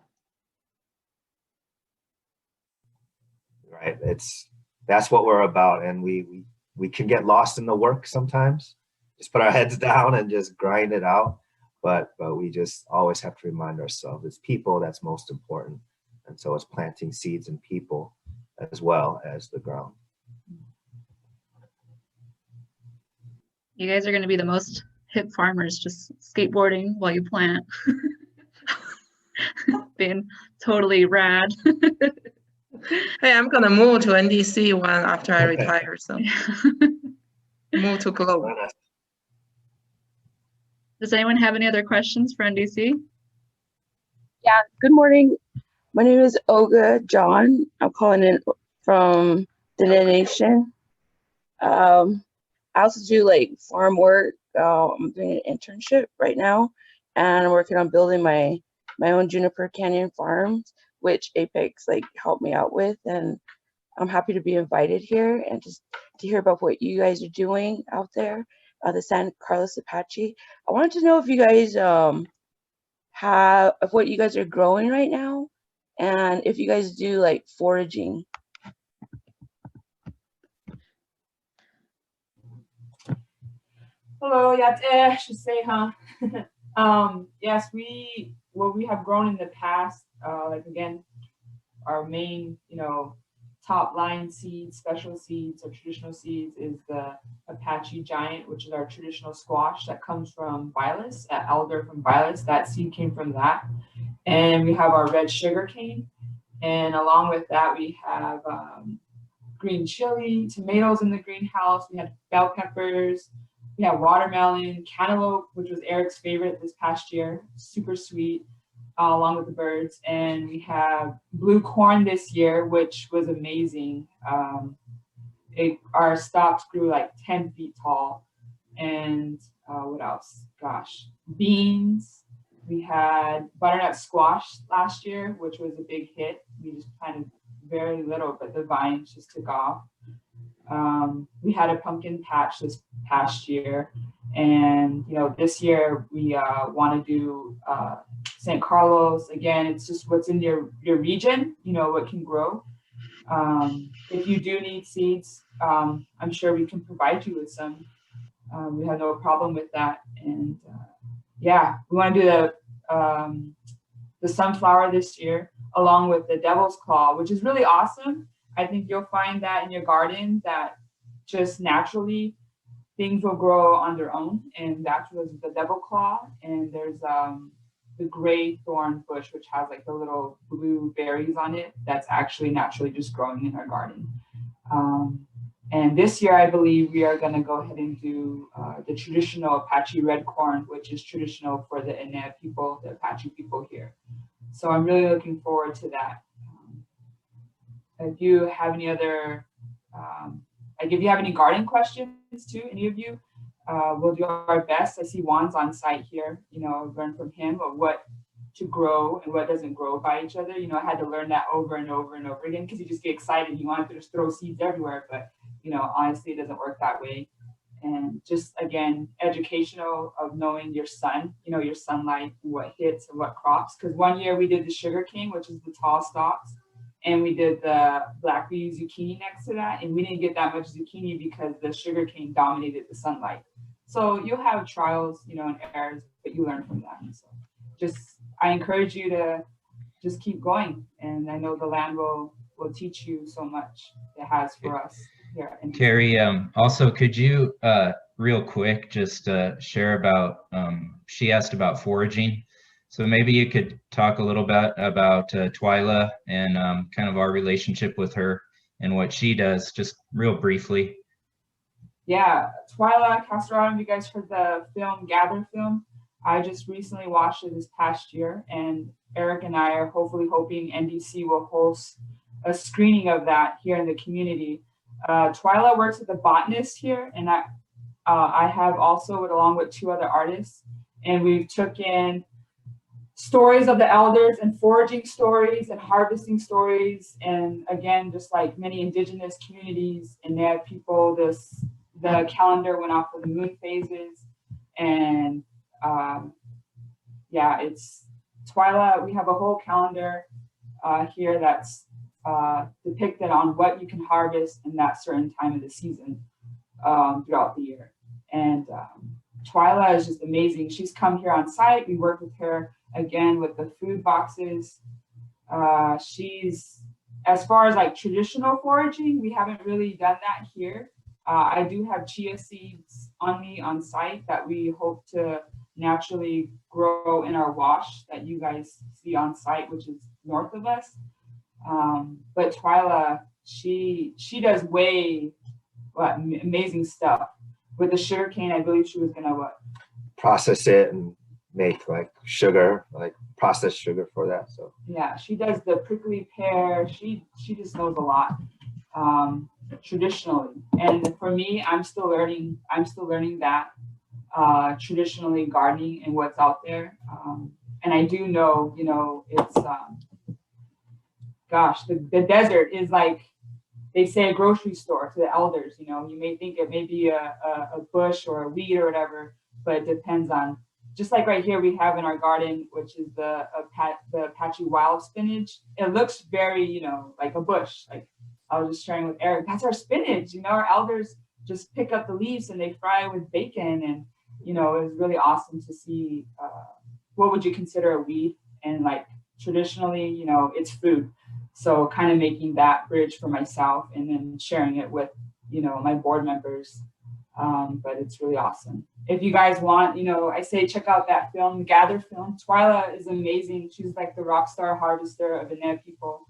Right. That's what we're about. And we can get lost in the work sometimes, just put our heads down and just grind it out. But we just always have to remind ourselves it's people that's most important. And so it's planting seeds in people as well as the ground. You guys are going to be the most hip farmers, just skateboarding while you plant. Being totally rad. Hey, I'm gonna move to NDC one after I retire, so move to Globe. Does anyone have any other questions for NDC? Yeah, good morning. My name is Olga John. I'm calling in from the Nation. I also do like farm work. I'm doing an internship right now, and I'm working on building my own Juniper Canyon farms, which Apex like helped me out with. And I'm happy to be invited here and just to hear about what you guys are doing out there, the San Carlos Apache. I wanted to know if you guys of what you guys are growing right now, and if you guys do like foraging. Hello, I should say, huh? Yes, what we have grown in the past, like again, our main, top line seeds, special seeds, or traditional seeds is the Apache Giant, which is our traditional squash that comes from Vilas, elder from Vilas. That seed came from that. And we have our red sugar cane. And along with that, we have green chili, tomatoes in the greenhouse. We had bell peppers. We have watermelon, cantaloupe, which was Eric's favorite this past year, super sweet, along with the birds. And we have blue corn this year, which was amazing. Our stalks grew like 10 feet tall. And what else? Gosh, beans. We had butternut squash last year, which was a big hit. We just planted very little, but the vines just took off. We had a pumpkin patch this past year, and this year we want to do San Carlos again. It's just what's in your region, what can grow. If you do need seeds, I'm sure we can provide you with some. We have no problem with that. And yeah, we want to do the sunflower this year, along with the devil's claw, which is really awesome. I think you'll find that in your garden that just naturally things will grow on their own. And that was the devil claw. And there's the gray thorn bush, which has like the little blue berries on it. That's actually naturally just growing in our garden. And this year, I believe we are going to go ahead and do the traditional Apache red corn, which is traditional for the Inez people, the Apache people here. So I'm really looking forward to that. If you have any other, if you have any garden questions too, any of you, we'll do our best. I see Juan's on site here, learn from him of what to grow and what doesn't grow by each other. I had to learn that over and over and over again because you just get excited. You want to just throw seeds everywhere, but honestly, it doesn't work that way. And just again, educational of knowing your sun, your sunlight, what hits and what crops. Because one year we did the sugar cane, which is the tall stalks, and we did the blackberry zucchini next to that, and we didn't get that much zucchini because the sugar cane dominated the sunlight. So you'll have trials, and errors, but you learn from them. So I encourage you to just keep going, and I know the land will teach you so much. It has for us here. Carrie, also, could you real quick just share about, she asked about foraging. So maybe you could talk a little bit about Twyla and kind of our relationship with her and what she does, just real briefly. Yeah, Twyla Castellano, you guys heard the film, Gather film? I just recently watched it this past year, and Eric and I are hoping NDC will host a screening of that here in the community. Twyla works with a botanist here, and I have also, along with 2 other artists, and we've took in stories of the elders and foraging stories and harvesting stories. And again, just like many indigenous communities and Native people, the calendar went off for the moon phases. And yeah, it's Twyla. We have a whole calendar here that's depicted on what you can harvest in that certain time of the season throughout the year. And Twyla is just amazing. She's come here on site. We work with her again with the food boxes. She's, as far as like traditional foraging, we haven't really done that here. I do have chia seeds on me on site that we hope to naturally grow in our wash that you guys see on site, which is north of us. But Twyla, she does amazing stuff. With the sugarcane, I believe she was gonna process it and make like sugar, like processed sugar for that. So Yeah, she does the prickly pear. She just knows a lot traditionally. And for me, I'm still learning that traditionally gardening and what's out there. And I do know, you know, it's gosh, the desert is like they say a grocery store to the elders. You know, you may think it may be a bush or a weed or whatever, but it depends on. Just like right here we have in our garden, which is the Apache wild spinach. It looks very, you know, like a bush. Like I was just sharing with Eric, that's our spinach. You know, our elders just pick up the leaves and they fry it with bacon. And, you know, it was really awesome to see what would you consider a weed? And like traditionally, you know, it's food. So kind of making that bridge for myself and then sharing it with, you know, my board members. But it's really awesome. If you guys want, you know, I say check out that film, Gather film. Twyla is amazing. She's like the rock star harvester of the Nez people.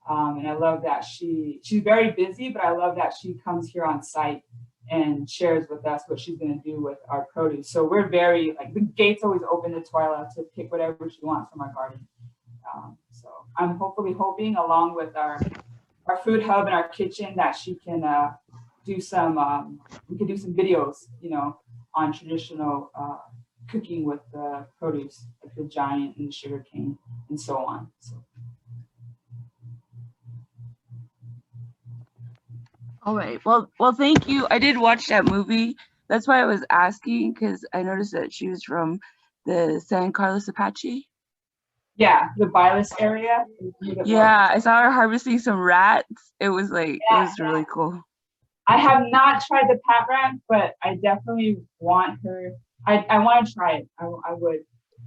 And I love that she's very busy, but I love that she comes here on site and shares with us what she's going to do with our produce. So we're very, like, the gate's always open to Twyla to pick whatever she wants from our garden. So I'm hoping along with our food hub and our kitchen that she can do some, we could do some videos, you know, on traditional cooking with the produce, like the giant and the sugar cane and so on. So. All right. Well, thank you. I did watch that movie. That's why I was asking, because I noticed that she was from the San Carlos Apache. Yeah, the Bilas area. Yeah, I saw her harvesting some rats. It was like, yeah, it was really cool. I have not tried the pat rat, but I definitely want her. I want to try it. I would.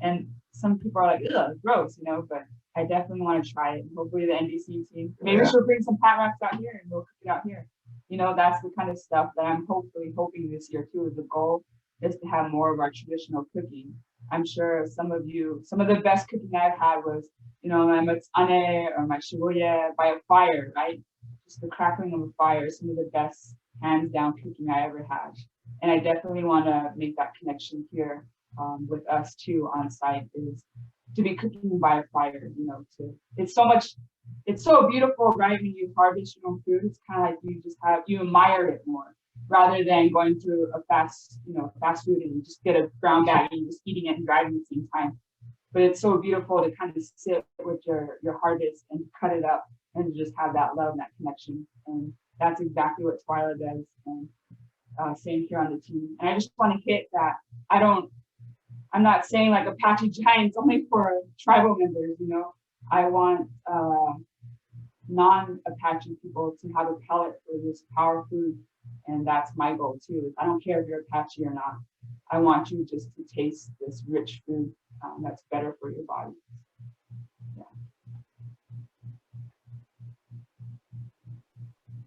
And some people are like, ugh, gross, you know, but I definitely want to try it. Hopefully the NDC team, maybe she'll bring some pat rats out here and we'll cook it out here. You know, that's the kind of stuff that I'm hoping this year too. The goal is to have more of our traditional cooking. I'm sure some of the best cooking I've had was, you know, my matsane or my shibuya by a fire, right? Just the crackling of a fire, some of the best hands down cooking I ever had. And I definitely want to make that connection here with us too on site, is to be cooking by a fire, you know, it's so beautiful, right? When you harvest your own food, it's kind of like you admire it more rather than going through a fast food and you just get a brown bag and you're just eating it and driving at the same time. But it's so beautiful to kind of sit with your harvest and cut it up and just have that love and that connection. And that's exactly what Twyla does. And same here on the team. And I just want to hit that I'm not saying like Apache Giants only for tribal members, you know. I want non-Apache people to have a palate for this power food. And that's my goal too. I don't care if you're Apache or not. I want you just to taste this rich food that's better for your body. Yeah.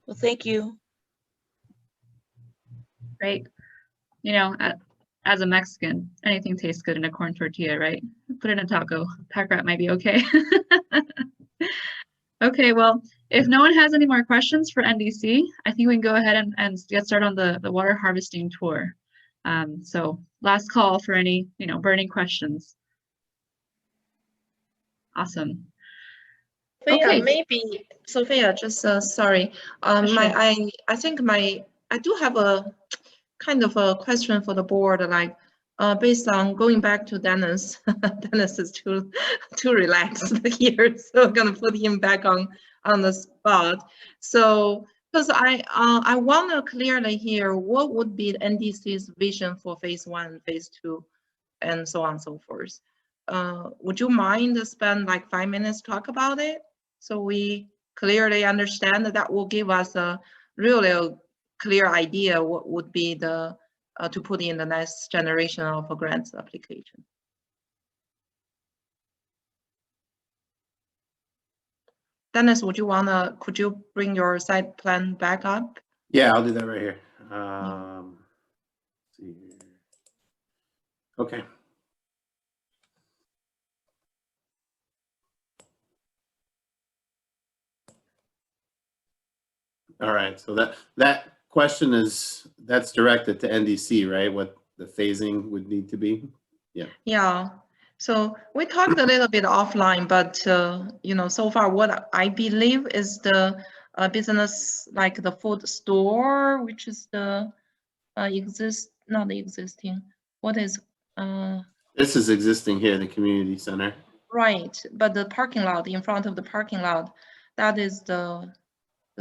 Well, thank you. Great. You know, as a Mexican, anything tastes good in a corn tortilla, right? Put it in a taco. Pack rat might be okay. Okay, well, if no one has any more questions for NDC, I think we can go ahead and get started on the water harvesting tour. So last call for any, you know, burning questions. Awesome. Okay. Maybe Sophia, just sorry. Sure. I think I do have a kind of a question for the board, like based on going back to Dennis. Dennis is too relaxed here, so I'm gonna put him back on the spot. So because I want to clearly hear what would be the NDC's vision for phase 1, phase 2, and so on and so forth. Would you mind to spend like 5 minutes to talk about it, so we clearly understand that will give us a really clear idea what would be the to put in the next generation of a grants application. Dennis, could you bring your site plan back up? Yeah, I'll do that right here. Let's see here. Okay. All right, so that question that's directed to NDC, right? the phasing would need to be. Yeah. So we talked a little bit offline, but you know, so far what I believe is the business like the food store, which is the not existing. What is This is existing here, the community center. right? But the parking lot in front of the parking lot, that is the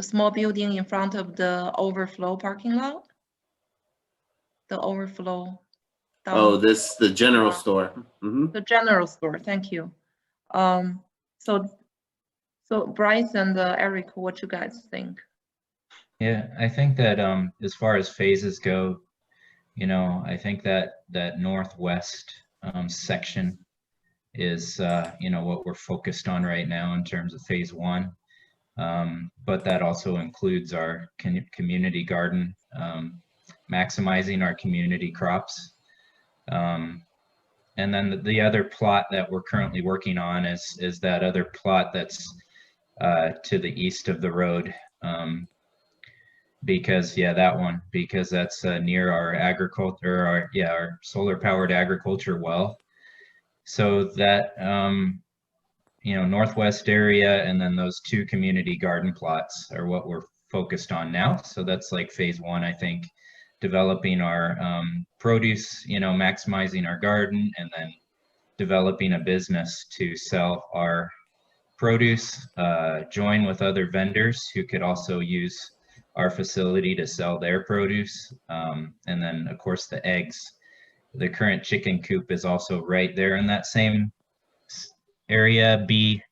small building in front of the overflow parking lot. The overflow. Oh, this the general store. Mm-hmm. The general store. Thank you. So Bryce and Eric, what you guys think? Yeah, I think that as far as phases go, you know, I think that northwest section is you know, what we're focused on right now in terms of phase 1. But that also includes our community garden, maximizing our community crops. And then the other plot that we're currently working on is that other plot that's to the east of the road. Because that one, because that's near our agriculture, our solar powered agriculture well. So that, you know, northwest area and then those 2 community garden plots are what we're focused on now. So that's like phase 1, I think, developing our produce, you know, maximizing our garden, and then developing a business to sell our produce, join with other vendors who could also use our facility to sell their produce. And then of course the eggs, the current chicken coop is also right there in that same area, B,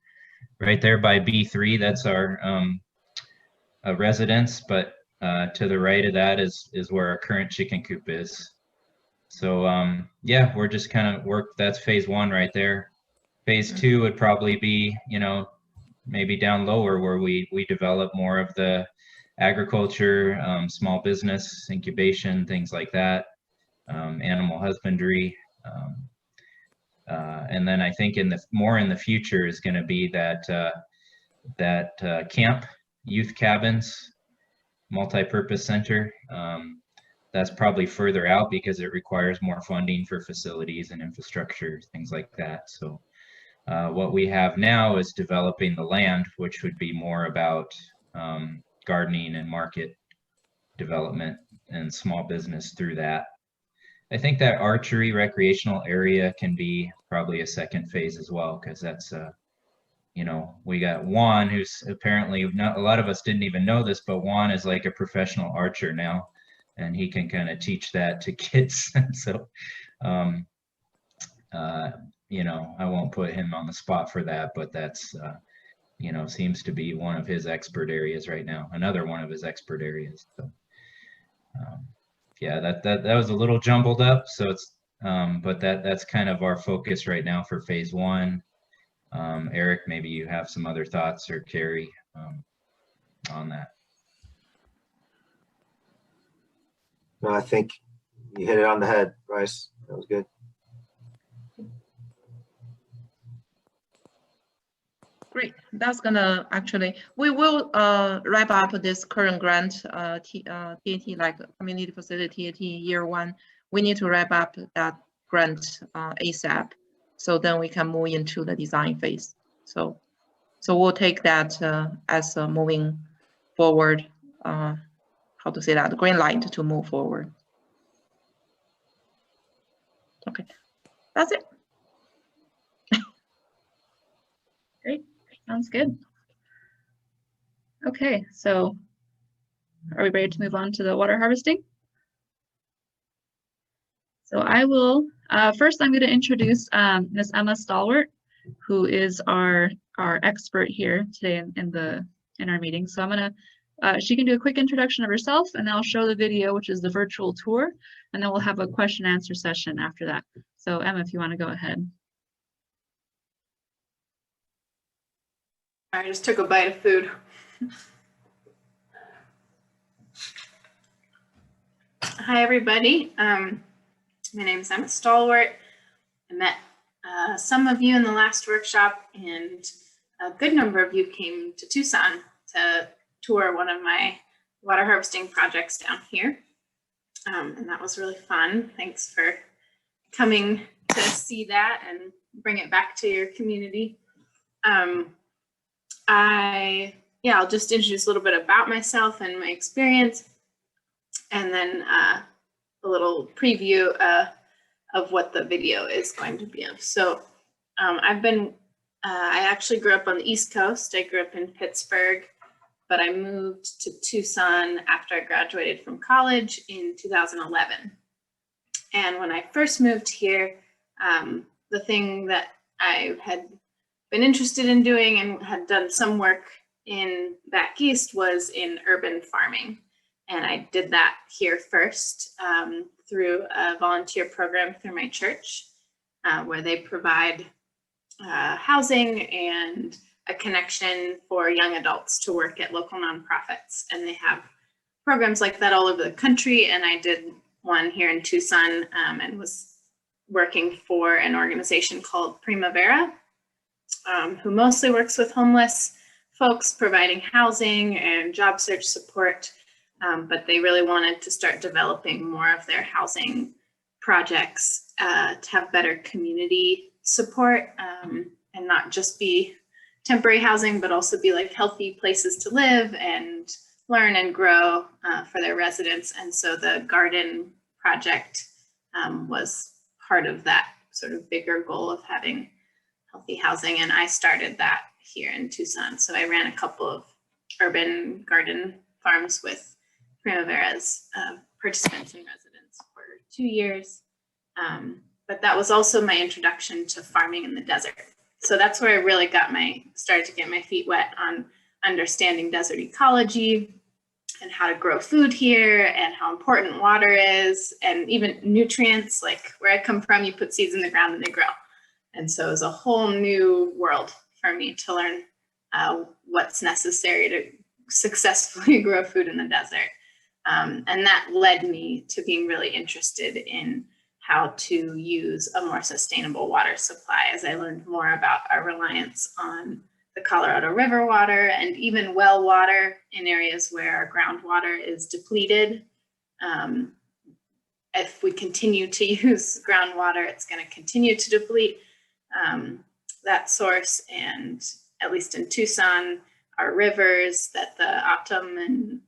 right there by B3. That's our residence, but to the right of that is where our current chicken coop is. So yeah, we're just kind of that's phase 1 right there. Phase 2 would probably be, you know, maybe down lower where we develop more of the agriculture, small business incubation, things like that, animal husbandry. And then I think more in the future is going to be that camp, youth cabins, multi-purpose center. That's probably further out because it requires more funding for facilities and infrastructure, things like that. So what we have now is developing the land, which would be more about gardening and market development and small business through that. I think that archery recreational area can be probably a second phase as well, because that's you know, we got Juan, who's apparently, not a lot of us didn't even know this, but Juan is like a professional archer now, and he can kind of teach that to kids. So you know, I won't put him on the spot for that, but that's you know, seems to be one of his expert areas right now, another one of his expert areas. So yeah, that was a little jumbled up, so it's but that's kind of our focus right now for phase 1. Eric, maybe you have some other thoughts, or Carrie, on that. No, I think you hit it on the head, Bryce. That was good. Great. That's gonna actually, we will wrap up this current grant, TAT, like community facility TAT year 1. We need to wrap up that grant ASAP, so then we can move into the design phase. So we'll take that as moving forward. How to say that? The green light to move forward. Okay, that's it. Great. Sounds good. Okay, so are we ready to move on to the water harvesting? So I will, first I'm going to introduce Ms. Emma Stahl-Wert, who is our expert here today in our meeting. So I'm gonna, she can do a quick introduction of herself, and then I'll show the video, which is the virtual tour, and then we'll have a question and answer session after that. So Emma, if you want to go ahead. I just took a bite of food. Hi, everybody. My name is Emma Stahl-Wert. I met some of you in the last workshop, and a good number of you came to Tucson to tour one of my water harvesting projects down here. And that was really fun. Thanks for coming to see that and bring it back to your community. I'll just introduce a little bit about myself and my experience, and then a little preview of what the video is going to be of. So I actually grew up on the East Coast. I grew up in Pittsburgh, but I moved to Tucson after I graduated from college in 2011. And when I first moved here, the thing that I had been interested in doing and had done some work in back east was in urban farming. And I did that here first through a volunteer program through my church, where they provide housing and a connection for young adults to work at local nonprofits. And they have programs like that all over the country. And I did one here in Tucson and was working for an organization called Primavera, who mostly works with homeless folks, providing housing and job search support. But they really wanted to start developing more of their housing projects to have better community support and not just be temporary housing, but also be like healthy places to live and learn and grow for their residents. And so the garden project was part of that sort of bigger goal of having healthy housing. And I started that here in Tucson. So I ran a couple of urban garden farms with Primavera's participants and residents for 2 years. But that was also my introduction to farming in the desert. So that's where I really started to get my feet wet on understanding desert ecology and how to grow food here and how important water is, and even nutrients. Like where I come from, you put seeds in the ground and they grow. And so it was a whole new world for me to learn what's necessary to successfully grow food in the desert. And that led me to being really interested in how to use a more sustainable water supply as I learned more about our reliance on the Colorado River water and even well water in areas where our groundwater is depleted. If we continue to use groundwater, it's going to continue to deplete that source. And at least in Tucson, our rivers that the Atum and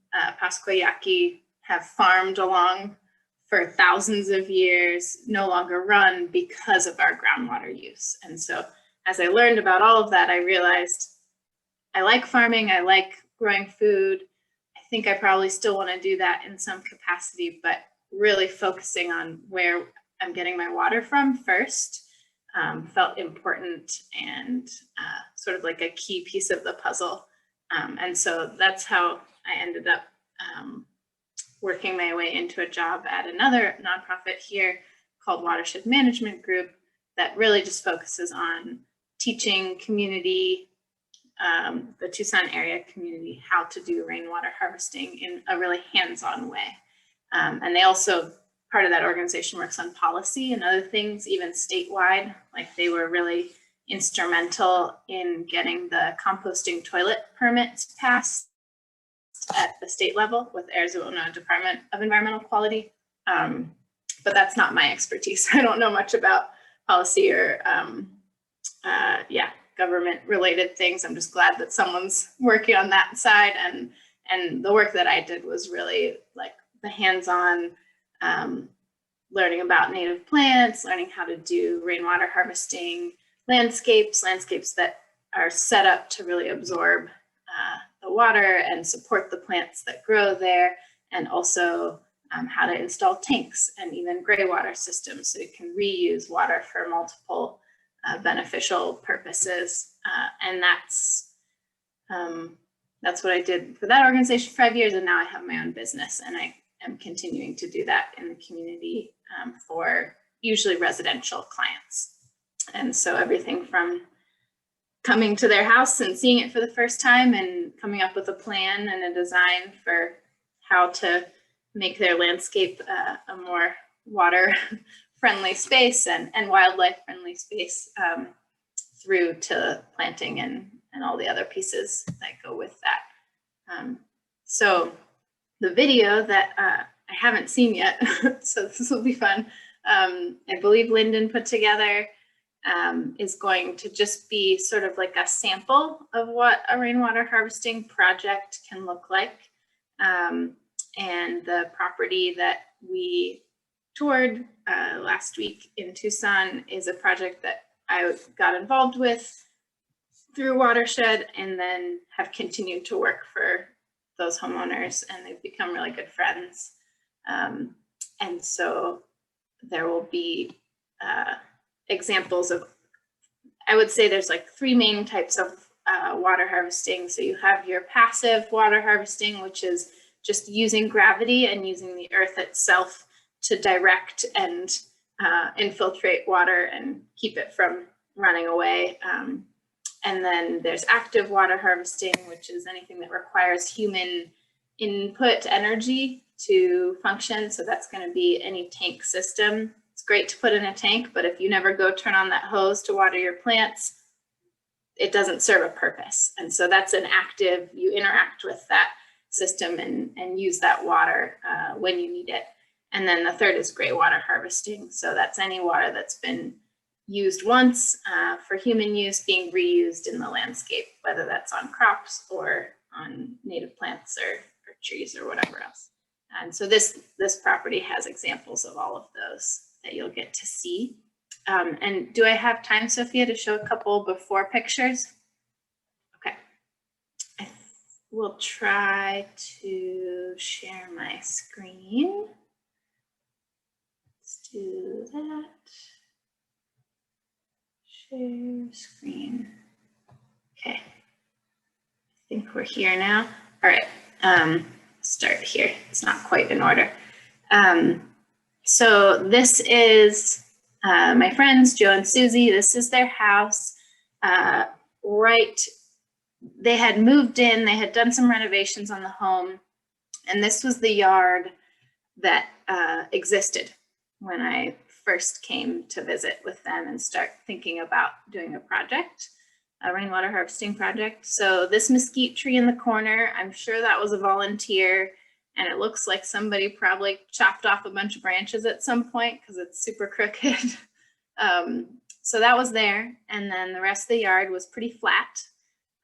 Pasquayaki have farmed along for thousands of years no longer run because of our groundwater use. And so as I learned about all of that, I realized I like farming, I like growing food. I think I probably still want to do that in some capacity, but really focusing on where I'm getting my water from first felt important and sort of like a key piece of the puzzle. And so that's how I ended up working my way into a job at another nonprofit here called Watershed Management Group that really just focuses on teaching community, the Tucson area community, how to do rainwater harvesting in a really hands-on way. And they also, part of that organization works on policy and other things, even statewide. Like they were really instrumental in getting the composting toilet permits passed at the state level with Arizona Department of Environmental Quality. But that's not my expertise. I don't know much about policy or government related things. I'm just glad that someone's working on that side. And the work that I did was really like the hands-on learning about native plants, learning how to do rainwater harvesting landscapes that are set up to really absorb the water and support the plants that grow there, and also how to install tanks and even gray water systems so you can reuse water for multiple beneficial purposes. And that's what I did for that organization for 5 years, and now I have my own business, and I am continuing to do that in the community for usually residential clients. And so everything from coming to their house and seeing it for the first time and coming up with a plan and a design for how to make their landscape a more water friendly space and wildlife friendly space through to planting and all the other pieces that go with that. So the video that I haven't seen yet, so this will be fun. I believe Lyndon put together is going to just be sort of like a sample of what a rainwater harvesting project can look like. And the property that we toured last week in Tucson is a project that I got involved with through Watershed, and then have continued to work for those homeowners, and they've become really good friends. And so there will be examples of, I would say there's like 3 main types of water harvesting. So you have your passive water harvesting, which is just using gravity and using the earth itself to direct and infiltrate water and keep it from running away. And then there's active water harvesting, which is anything that requires human input energy to function. So that's going to be any tank system. It's great to put in a tank, but if you never go turn on that hose to water your plants, it doesn't serve a purpose. And so that's an active, you interact with that system and use that water when you need it. And then the third is gray water harvesting. So that's any water that's been used once for human use being reused in the landscape, whether that's on crops or on native plants or trees or whatever else. And so this property has examples of all of those that you'll get to see. And do I have time, Sophia, to show a couple before pictures? Okay. I will try to share my screen. Let's do that. Share screen. Okay. I think we're here now. All right. Start here. It's not quite in order. So this is my friends, Joe and Susie. This is their house. They had moved in, they had done some renovations on the home, and this was the yard that existed when I first came to visit with them and start thinking about doing a project, a rainwater harvesting project. So this mesquite tree in the corner, I'm sure that was a volunteer, and it looks like somebody probably chopped off a bunch of branches at some point because it's super crooked. So that was there. And then the rest of the yard was pretty flat.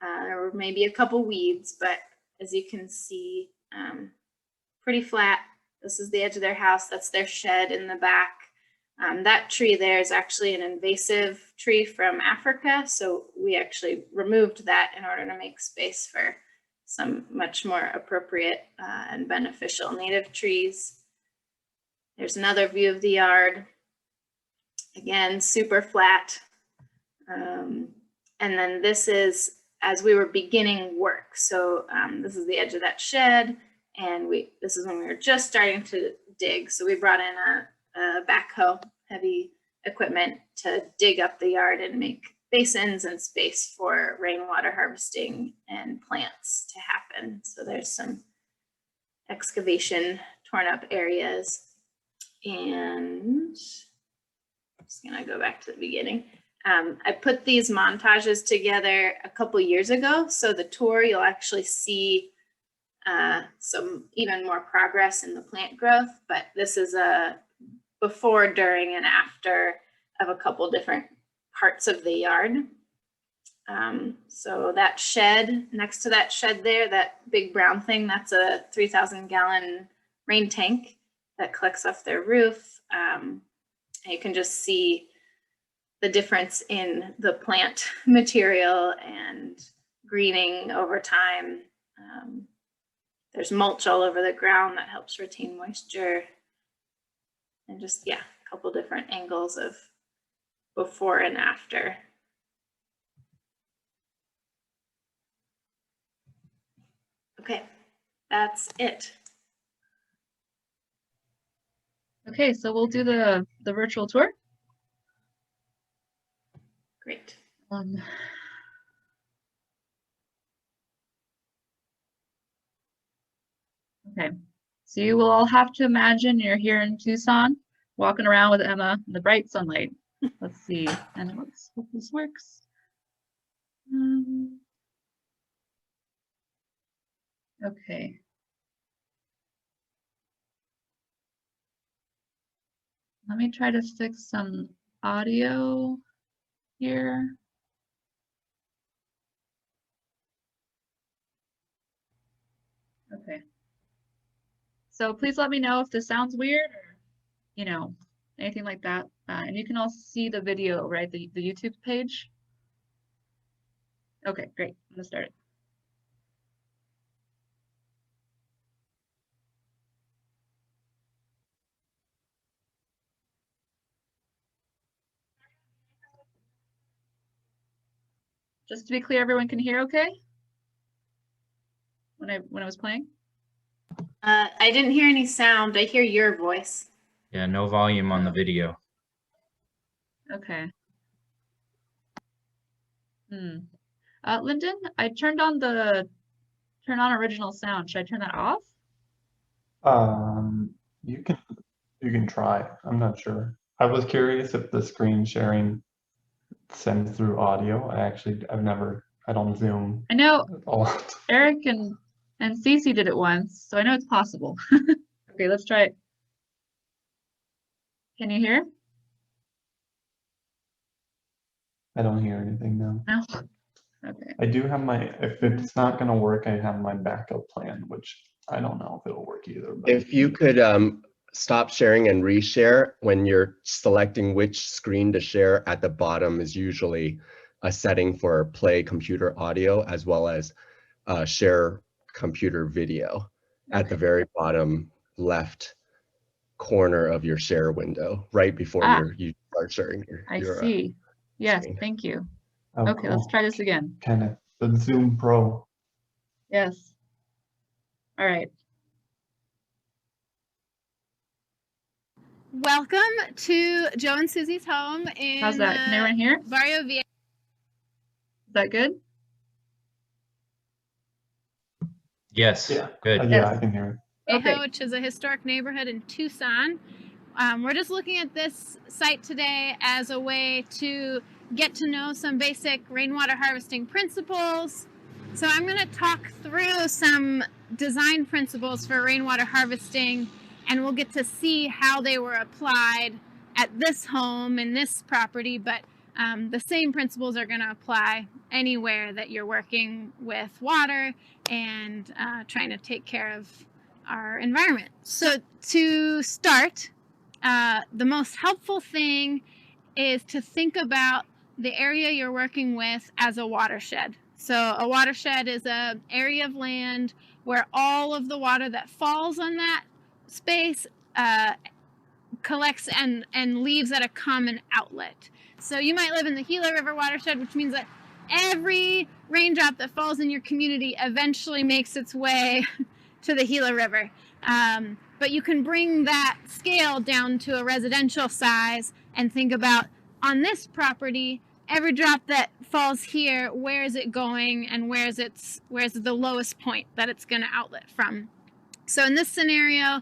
There were maybe a couple weeds, but as you can see, pretty flat. This is the edge of their house. That's their shed in the back. That tree there is actually an invasive tree from Africa. So we actually removed that in order to make space for some much more appropriate and beneficial native trees. There's another view of the yard. Again, super flat. And then this is as we were beginning work. So this is the edge of that shed, and this is when we were just starting to dig. So we brought in a backhoe, heavy equipment, to dig up the yard and make basins and space for rainwater harvesting and plants to happen. So there's some excavation, torn up areas. And I'm just gonna go back to the beginning. I put these montages together a couple years ago. So the tour, you'll actually see some even more progress in the plant growth, but this is a before, during, and after of a couple different parts of the yard. So that shed, next to that shed there, that big brown thing, that's a 3,000-gallon rain tank that collects off their roof. And you can just see the difference in the plant material and greening over time. There's mulch all over the ground that helps retain moisture. And just, yeah, a couple different angles of before and after. Okay, that's it. Okay, so we'll do the virtual tour. Great. Okay, so you will all have to imagine you're here in Tucson, walking around with Emma in the bright sunlight. Let's see, and let's hope this works. Okay. Let me try to fix some audio here. Okay. So please let me know if this sounds weird or, you know, anything like that. And you can also see the video, right? The YouTube page. Okay, great. I'm gonna start it. Just to be clear, everyone can hear okay? When I was playing? I didn't hear any sound. I hear your voice. Yeah, no volume on the video. Okay. Lyndon, I turned on turn on original sound. Should I turn that off? You can try. I'm not sure. I was curious if the screen sharing sends through audio. I don't Zoom I know a lot. Eric and Cece did it once, so I know it's possible. Okay, let's try it. Can you hear? I don't hear anything now. No? Okay. I do have if it's not gonna work, I have my backup plan, which I don't know if it'll work either. But If you could stop sharing and reshare when you're selecting which screen to share, at the bottom is usually a setting for play computer audio as well as share computer video at the very bottom left corner of your share window, right before you start sharing your I see. Yes, screen. thank you. Oh, Okay, let's try this again. Kenneth, the Zoom Pro. Yes. All right. Welcome to Joe and Susie's home in How's that? Can everyone hear? Barrio Viejo. Is that good? Yes, Yeah. good. Yeah, I can hear it. Okay. Which is a historic neighborhood in Tucson. We're just looking at this site today as a way to get to know some basic rainwater harvesting principles. So I'm going to talk through some design principles for rainwater harvesting, and we'll get to see how they were applied at this home and this property, but the same principles are going to apply anywhere that you're working with water and trying to take care of our environment. So to start, the most helpful thing is to think about the area you're working with as a watershed. So a watershed is an area of land where all of the water that falls on that space collects and leaves at a common outlet. So you might live in the Gila River watershed, which means that every raindrop that falls in your community eventually makes its way to the Gila River. But you can bring that scale down to a residential size and think about, on this property, every drop that falls here, where is it going and where's the lowest point that it's going to outlet from. So in this scenario,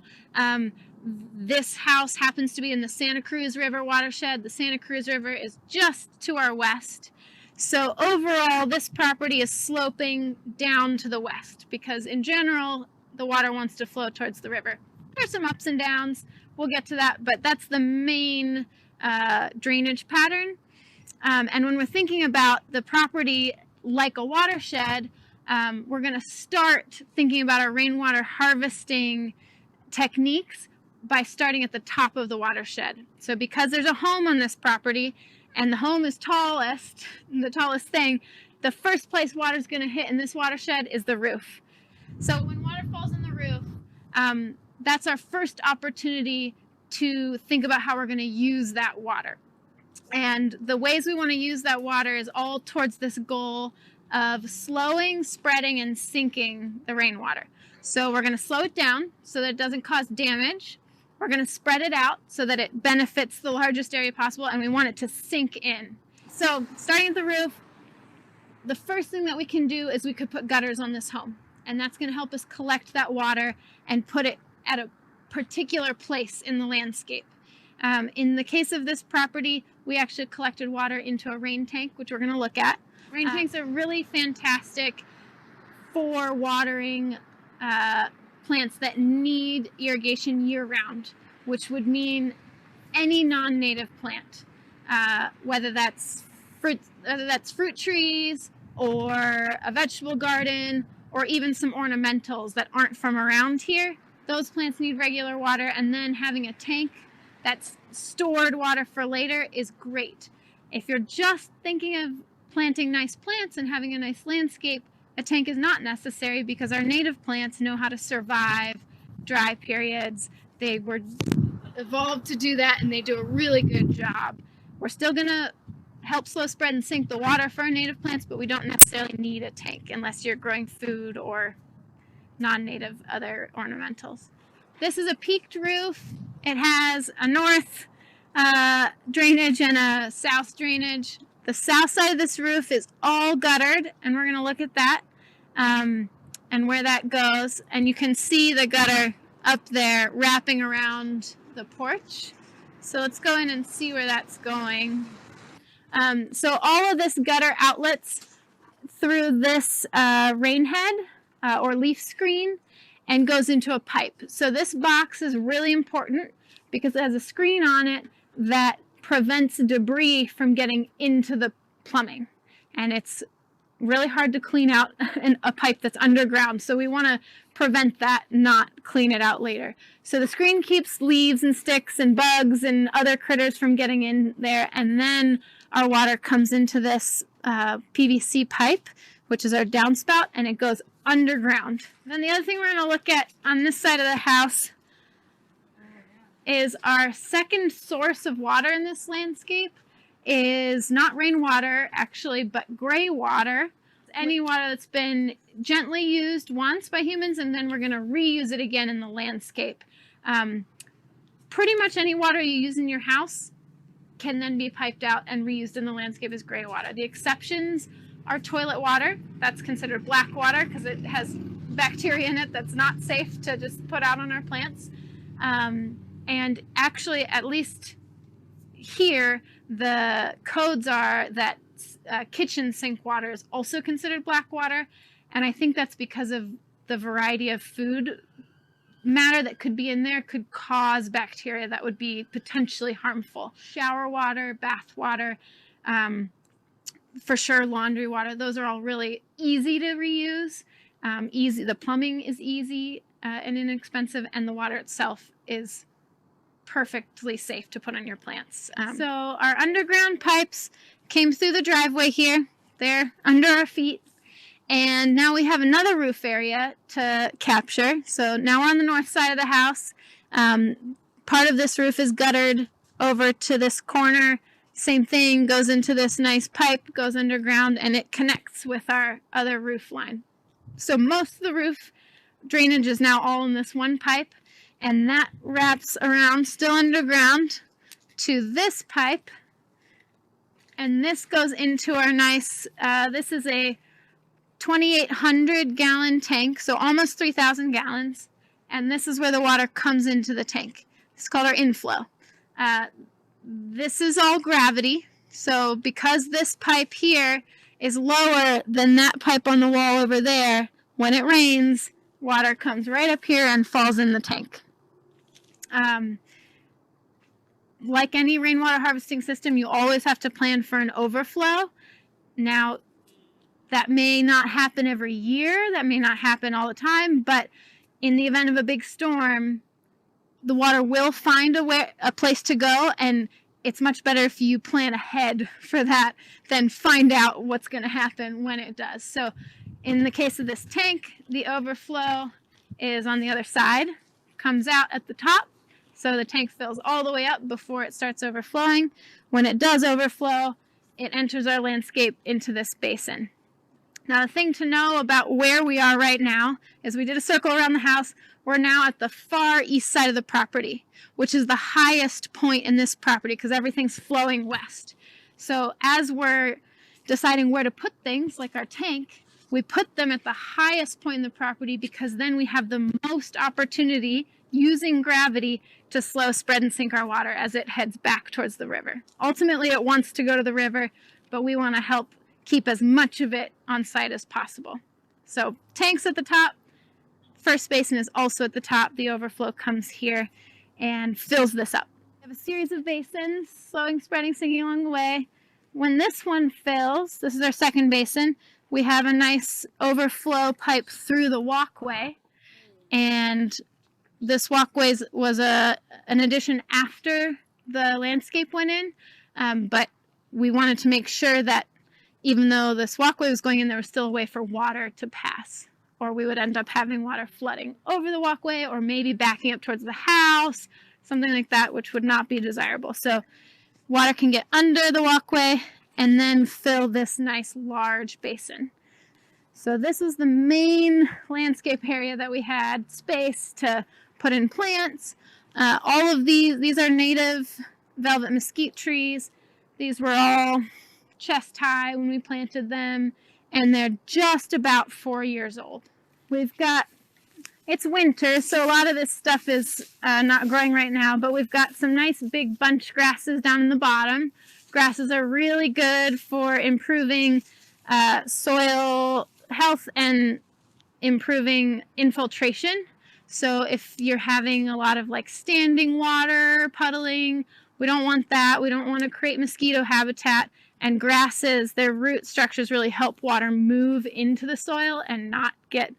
this house happens to be in the Santa Cruz River watershed. The Santa Cruz River is just to our west. So overall, this property is sloping down to the west because in general, the water wants to flow towards the river. There's some ups and downs. We'll get to that, but that's the main drainage pattern. And when we're thinking about the property like a watershed, we're going to start thinking about our rainwater harvesting techniques by starting at the top of the watershed. So because there's a home on this property and the home is the tallest thing, the first place water is going to hit in this watershed is the roof. So when water falls on the roof, that's our first opportunity to think about how we're going to use that water. And the ways we want to use that water is all towards this goal of slowing, spreading, and sinking the rainwater. So we're going to slow it down so that it doesn't cause damage. We're going to spread it out so that it benefits the largest area possible, and we want it to sink in. So starting at the roof, the first thing that we can do is we could put gutters on this home, and that's going to help us collect that water and put it at a particular place in the landscape. In the case of this property, we actually collected water into a rain tank, which we're going to look at. Rain tanks are really fantastic for watering plants that need irrigation year-round, which would mean any non-native plant, whether that's fruit trees or a vegetable garden or even some ornamentals that aren't from around here. Those plants need regular water, and then having a tank that's stored water for later is great. If you're just thinking of planting nice plants and having a nice landscape, a tank is not necessary because our native plants know how to survive dry periods. They were evolved to do that, and they do a really good job. We're still gonna help slow spread and sink the water for our native plants, but we don't necessarily need a tank unless you're growing food or non-native other ornamentals. This is a peaked roof. It has a north drainage and a south drainage. The south side of this roof is all guttered, and we're gonna look at that and where that goes. And you can see the gutter up there wrapping around the porch. So let's go in and see where that's going. So all of this gutter outlets through this rain head or leaf screen and goes into a pipe. So this box is really important because it has a screen on it that prevents debris from getting into the plumbing. And it's really hard to clean out a pipe that's underground. So we want to prevent that, not clean it out later. So the screen keeps leaves and sticks and bugs and other critters from getting in there. And then our water comes into this PVC pipe, which is our downspout, and it goes underground. Then the other thing we're going to look at on this side of the house is our second source of water in this landscape is not rainwater actually, but gray water. Any water that's been gently used once by humans, and then we're going to reuse it again in the landscape. Pretty much any water you use in your house can then be piped out and reused in the landscape as gray water. The exceptions are toilet water. That's considered black water because it has bacteria in it that's not safe to just put out on our plants. And actually, at least here, the codes are that kitchen sink water is also considered black water. And I think that's because of the variety of food matter that could be in there could cause bacteria that would be potentially harmful. Shower water, bath water, for sure laundry water, those are all really easy to reuse. The plumbing is easy and inexpensive, and the water itself is perfectly safe to put on your plants. So our underground pipes came through the driveway here. They're under our feet. And now we have another roof area to capture. So now we're on the north side of the house. Part of this roof is guttered over to this corner. Same thing, goes into this nice pipe, goes underground, and it connects with our other roof line. So most of the roof drainage is now all in this one pipe, and that wraps around still underground to this pipe. And this goes into our nice, this is a 2,800 gallon tank, so almost 3,000 gallons. And this is where the water comes into the tank. It's called our inflow. This is all gravity. So because this pipe here is lower than that pipe on the wall over there, when it rains, water comes right up here and falls in the tank. Like any rainwater harvesting system, you always have to plan for an overflow. Now, that may not happen every year, that may not happen all the time, but in the event of a big storm, the water will find a place to go, and it's much better if you plan ahead for that than find out what's going to happen when it does. So in the case of this tank, the overflow is on the other side, comes out at the top. So the tank fills all the way up before it starts overflowing. When it does overflow, it enters our landscape into this basin. Now, the thing to know about where we are right now is we did a circle around the house. We're now at the far east side of the property, which is the highest point in this property because everything's flowing west. So as we're deciding where to put things, like our tank, we put them at the highest point in the property because then we have the most opportunity using gravity to slow spread and sink our water as it heads back towards the river. Ultimately, it wants to go to the river, but we want to help keep as much of it on site as possible. So tank's at the top, first basin is also at the top. The overflow comes here and fills this up. have a series of basins, slowing, spreading, sinking along the way. When this one fills, this is our second basin, we have a nice overflow pipe through the walkway. And this walkway was an addition after the landscape went in, but we wanted to make sure that even though this walkway was going in, there was still a way for water to pass, or we would end up having water flooding over the walkway or maybe backing up towards the house, something like that, which would not be desirable. So water can get under the walkway and then fill this nice large basin. So this is the main landscape area that we had space to put in plants. All of these are native velvet mesquite trees. These were all chest high when we planted them, and they're just about 4 years old. It's winter, so a lot of this stuff is not growing right now, but we've got some nice big bunch grasses down in the bottom. Grasses are really good for improving soil health and improving infiltration. So if you're having a lot of like standing water, puddling, we don't want that. We don't want to create mosquito habitat. And grasses, their root structures really help water move into the soil and not get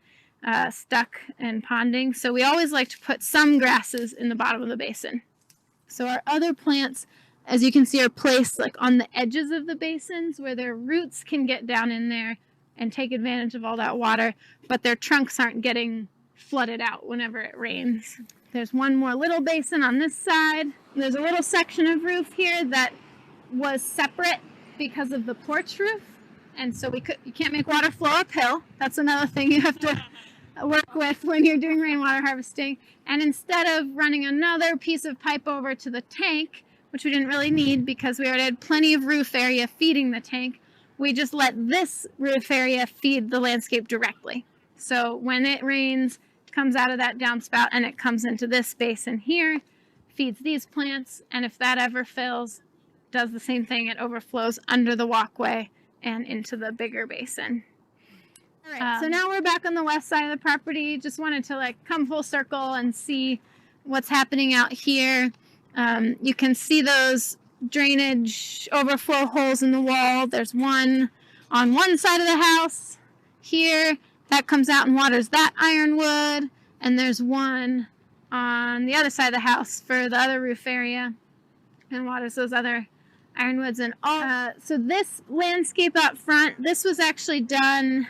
stuck and ponding. So we always like to put some grasses in the bottom of the basin. So our other plants, as you can see, are placed like on the edges of the basins where their roots can get down in there and take advantage of all that water, but their trunks aren't getting flooded out whenever it rains. There's one more little basin on this side. There's a little section of roof here that was separate because of the porch roof, and so you can't make water flow uphill. That's another thing you have to work with when you're doing rainwater harvesting. And instead of running another piece of pipe over to the tank, which we didn't really need because we already had plenty of roof area feeding the tank, we just let this roof area feed the landscape directly. So when it rains, it comes out of that downspout and it comes into this basin here, feeds these plants, and if that ever fills, does the same thing. It overflows under the walkway and into the bigger basin. All right, so now we're back on the west side of the property. Just wanted to like come full circle and see what's happening out here. You can see those drainage overflow holes in the wall. There's one on one side of the house here that comes out and waters that ironwood, and there's one on the other side of the house for the other roof area and waters those other ironwoods. And all so this landscape out front, this was actually done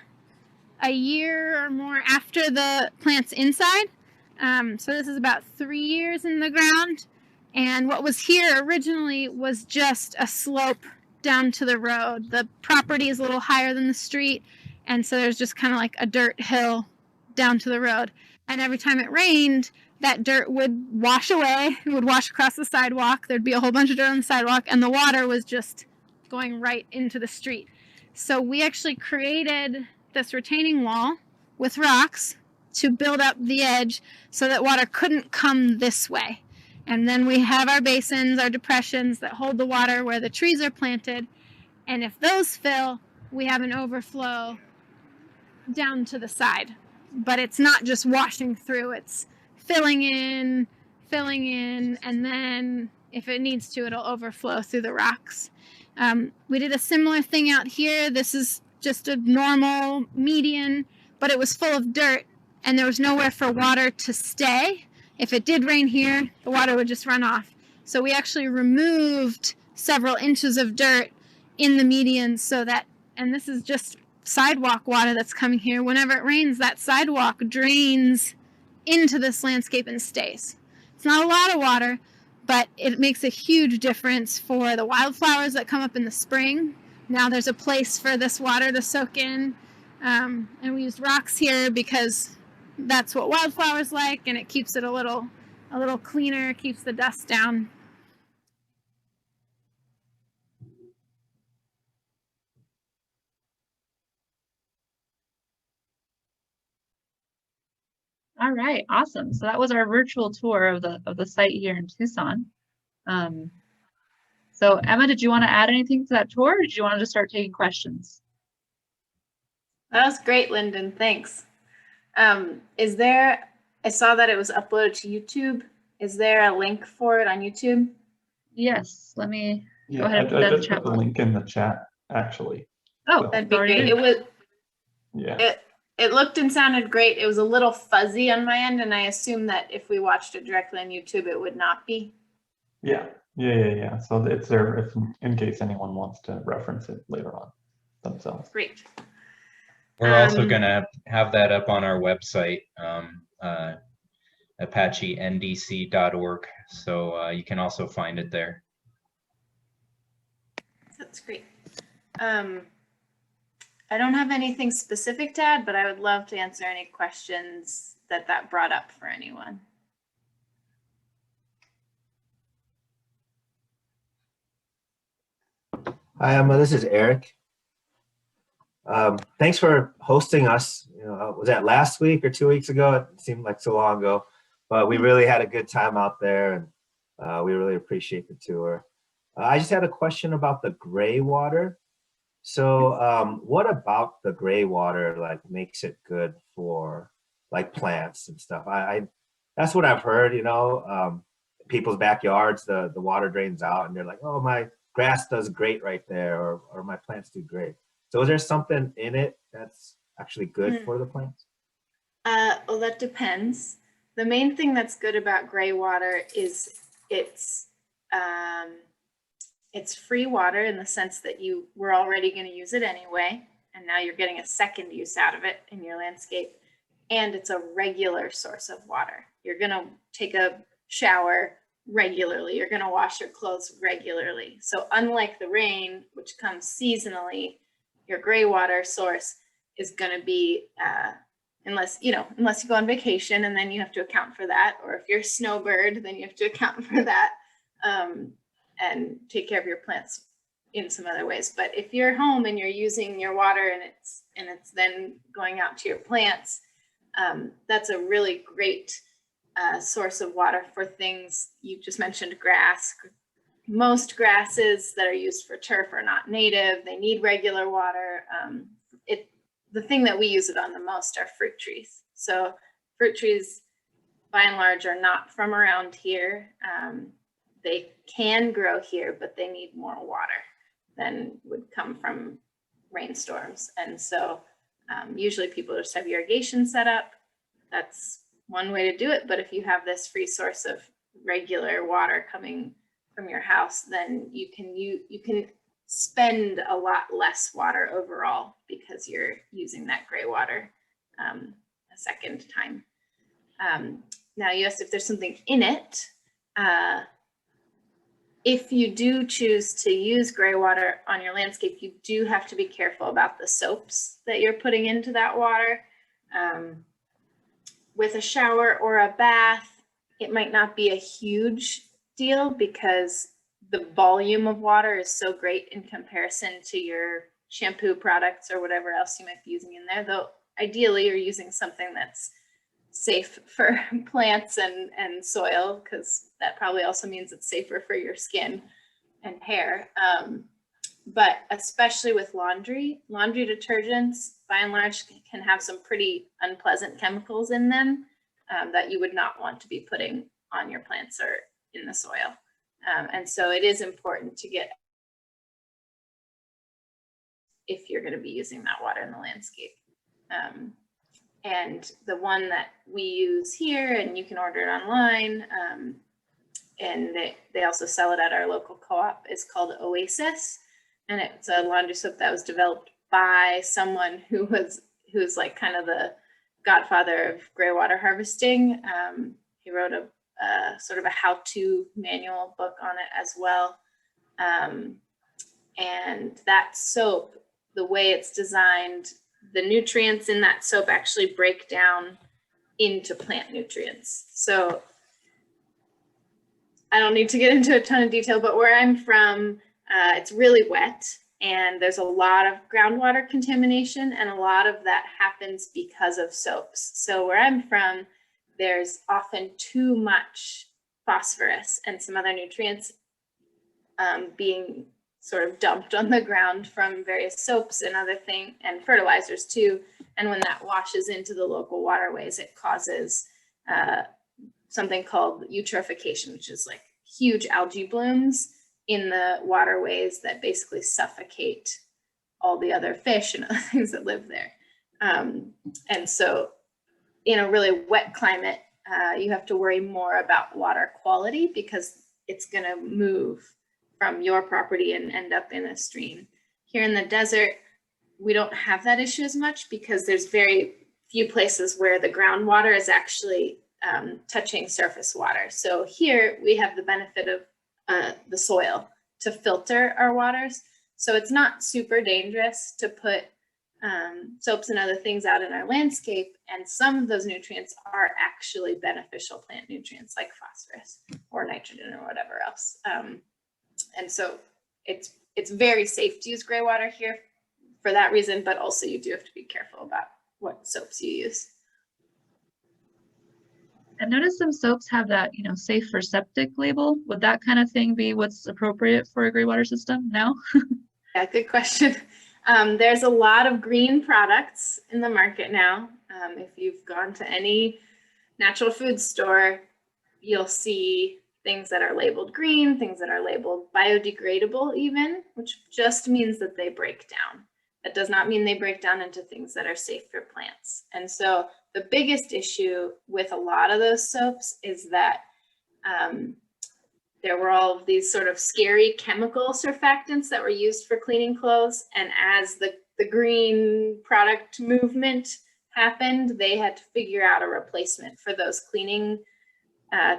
a year or more after the plants inside. So this is about 3 years in the ground. And what was here originally was just a slope down to the road. The property is a little higher than the street, and so there's just kind of like a dirt hill down to the road. And every time it rained, that dirt would wash away. It would wash across the sidewalk. There'd be a whole bunch of dirt on the sidewalk, and the water was just going right into the street. So we actually created this retaining wall with rocks to build up the edge so that water couldn't come this way. And then we have our basins, our depressions that hold the water where the trees are planted. And if those fill, we have an overflow down to the side. But it's not just washing through, it's filling in, and then if it needs to, it'll overflow through the rocks. We did a similar thing out here. This is just a normal median, but it was full of dirt and there was nowhere for water to stay. If it did rain here, the water would just run off. So we actually removed several inches of dirt in the median so that, and this is just sidewalk water that's coming here. Whenever it rains, that sidewalk drains into this landscape and stays. It's not a lot of water, but it makes a huge difference for the wildflowers that come up in the spring. Now there's a place for this water to soak in. And we used rocks here because that's what wildflowers like, and it keeps it a little cleaner, keeps the dust down. All right, awesome. So that was our virtual tour of the site here in Tucson. So Emma, did you want to add anything to that tour, or did you want to just start taking questions? That was great, Lyndon. Thanks. Is there, I saw that it was uploaded to YouTube. Is there a link for it on YouTube? Yes, let me Yeah, go ahead and put I that in the just chat put the box. link in the chat, actually. Oh, So, that'd be Already great. did. It was, yeah. it looked and sounded great. It was a little fuzzy on my end, and I assume that if we watched it directly on YouTube, it would not be. Yeah. So it's there if in case anyone wants to reference it later on themselves. Great. We're also going to have that up on our website, ApacheNDC.org. So you can also find it there. That's great. I don't have anything specific to add, but I would love to answer any questions that brought up for anyone. Hi, Emma. This is Eric. Thanks for hosting us. You know, was that last week or 2 weeks ago? It seemed like so long ago, but we really had a good time out there, and we really appreciate the tour. I just had a question about the gray water. So what about the gray water like makes it good for like plants and stuff? That's what I've heard, you know, people's backyards, the water drains out and they're like, oh, my grass does great right there, or my plants do great. So is there something in it that's actually good for the plants? Well, that depends. The main thing that's good about gray water is it's free water in the sense that you were already going to use it anyway, and now you're getting a second use out of it in your landscape. And it's a regular source of water. You're going to take a shower regularly. You're going to wash your clothes regularly. So unlike the rain, which comes seasonally, your gray water source is going to be, unless you go on vacation and then you have to account for that, or if you're a snowbird, then you have to account for that. And take care of your plants in some other ways. But if you're home and you're using your water and it's then going out to your plants, that's a really great source of water for things. You just mentioned grass. Most grasses that are used for turf are not native. They need regular water. The thing that we use it on the most are fruit trees. So fruit trees, by and large, are not from around here. They can grow here, but they need more water than would come from rainstorms. And so usually people just have irrigation set up. That's one way to do it. But if you have this free source of regular water coming from your house, then you can spend a lot less water overall because you're using that gray water a second time. Now you asked if there's something in it. If you do choose to use gray water on your landscape, you do have to be careful about the soaps that you're putting into that water. With a shower or a bath, it might not be a huge deal because the volume of water is so great in comparison to your shampoo products or whatever else you might be using in there, though ideally you're using something that's safe for plants and soil, because that probably also means it's safer for your skin and hair. But especially with laundry detergents, by and large, can have some pretty unpleasant chemicals in them that you would not want to be putting on your plants or in the soil. And so it is important to get, if you're going to be using that water in the landscape. And the one that we use here, and you can order it online, and they also sell it at our local co-op, is called Oasis. And it's a laundry soap that was developed by someone who's like kind of the godfather of gray water harvesting. He wrote a sort of a how-to manual book on it as well. And that soap, the way it's designed, the nutrients in that soap actually break down into plant nutrients. So I don't need to get into a ton of detail, but where I'm from, it's really wet and there's a lot of groundwater contamination, and a lot of that happens because of soaps. So where I'm from, there's often too much phosphorus and some other nutrients being sort of dumped on the ground from various soaps and other things, and fertilizers too. And when that washes into the local waterways, it causes something called eutrophication, which is like huge algae blooms in the waterways that basically suffocate all the other fish and other things that live there. And so in a really wet climate, you have to worry more about water quality because it's going to move from your property and end up in a stream. Here in the desert, we don't have that issue as much because there's very few places where the groundwater is actually touching surface water. So here we have the benefit of the soil to filter our waters. So it's not super dangerous to put soaps and other things out in our landscape, and some of those nutrients are actually beneficial plant nutrients like phosphorus or nitrogen or whatever else. And so it's very safe to use gray water here for that reason, but also you do have to be careful about what soaps you use. I've noticed some soaps have that, you know, safe for septic label. Would that kind of thing be what's appropriate for a gray water system now? Yeah, good question. There's a lot of green products in the market now. If you've gone to any natural food store, you'll see things that are labeled green, things that are labeled biodegradable even, which just means that they break down. That does not mean they break down into things that are safe for plants. And so the biggest issue with a lot of those soaps is that there were all of these sort of scary chemical surfactants that were used for cleaning clothes. And as the green product movement happened, they had to figure out a replacement for those cleaning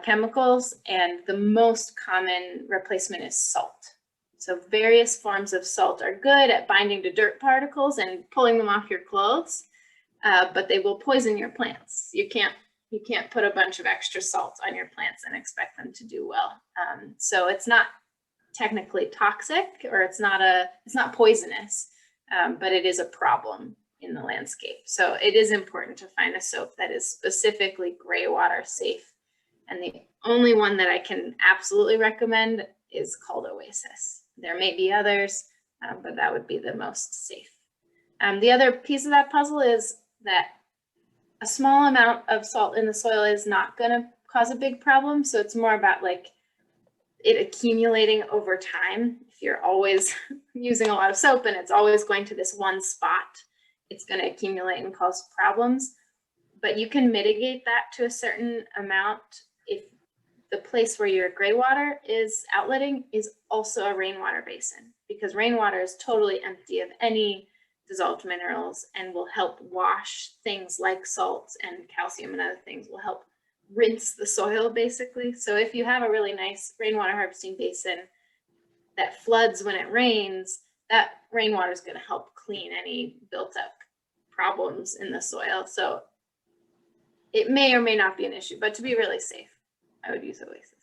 chemicals. And the most common replacement is salt. So various forms of salt are good at binding to dirt particles and pulling them off your clothes, but they will poison your plants. You can't put a bunch of extra salt on your plants and expect them to do well. So it's not technically toxic, or it's not poisonous, but it is a problem in the landscape. So it is important to find a soap that is specifically gray water safe. And the only one that I can absolutely recommend is called Oasis. There may be others, but that would be the most safe. The other piece of that puzzle is that a small amount of salt in the soil is not going to cause a big problem. So it's more about like it accumulating over time. If you're always using a lot of soap and it's always going to this one spot, it's going to accumulate and cause problems. But you can mitigate that to a certain amount if the place where your gray water is outletting is also a rainwater basin, because rainwater is totally empty of any dissolved minerals and will help wash things like salts and calcium and other things, will help rinse the soil basically. So if you have a really nice rainwater harvesting basin that floods when it rains, that rainwater is going to help clean any built up problems in the soil. So it may or may not be an issue, but to be really safe, I would use Oasis.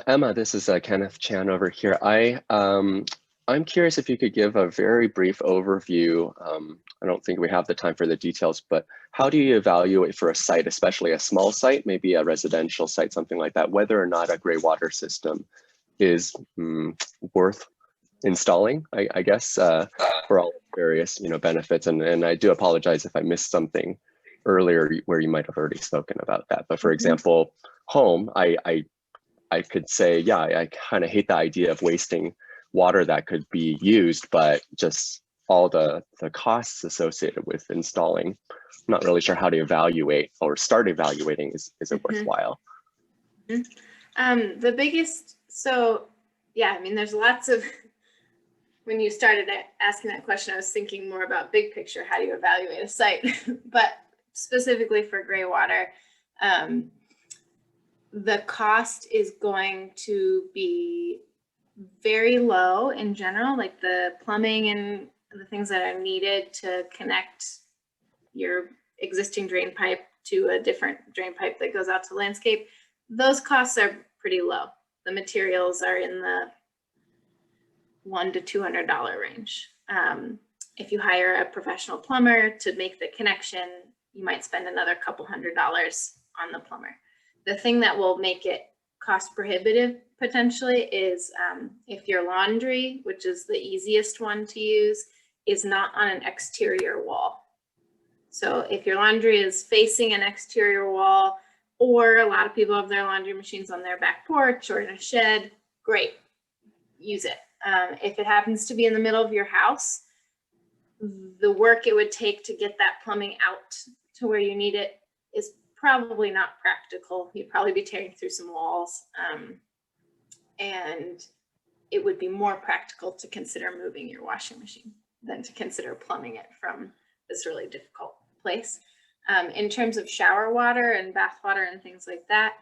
Emma, this is Kenneth Chan over here. I'm curious if you could give a very brief overview. I don't think we have the time for the details, but how do you evaluate for a site, especially a small site, maybe a residential site, something like that, whether or not a gray water system is worth installing, I guess, for all various benefits. And I do apologize if I missed something earlier where you might have already spoken about that. But for example, home, I could say, yeah, I kind of hate the idea of wasting water that could be used, but just all the costs associated with installing, I'm not really sure how to evaluate or start evaluating. Is it worthwhile? The biggest, so yeah, I mean, there's lots of, when you started asking that question, I was thinking more about big picture, how do you evaluate a site? But specifically for gray water, the cost is going to be very low in general, like the plumbing and the things that are needed to connect your existing drain pipe to a different drain pipe that goes out to landscape. Those costs are pretty low. The materials are in the $100 to $200 range. If you hire a professional plumber to make the connection, you might spend another couple $100 on the plumber. The thing that will make it cost prohibitive potentially is if your laundry, which is the easiest one to use, is not on an exterior wall. So if your laundry is facing an exterior wall, or a lot of people have their laundry machines on their back porch or in a shed, great, use it. If it happens to be in the middle of your house, the work it would take to get that plumbing out to where you need it is probably not practical. You'd probably be tearing through some walls, and it would be more practical to consider moving your washing machine than to consider plumbing it from this really difficult place. In terms of shower water and bath water and things like that,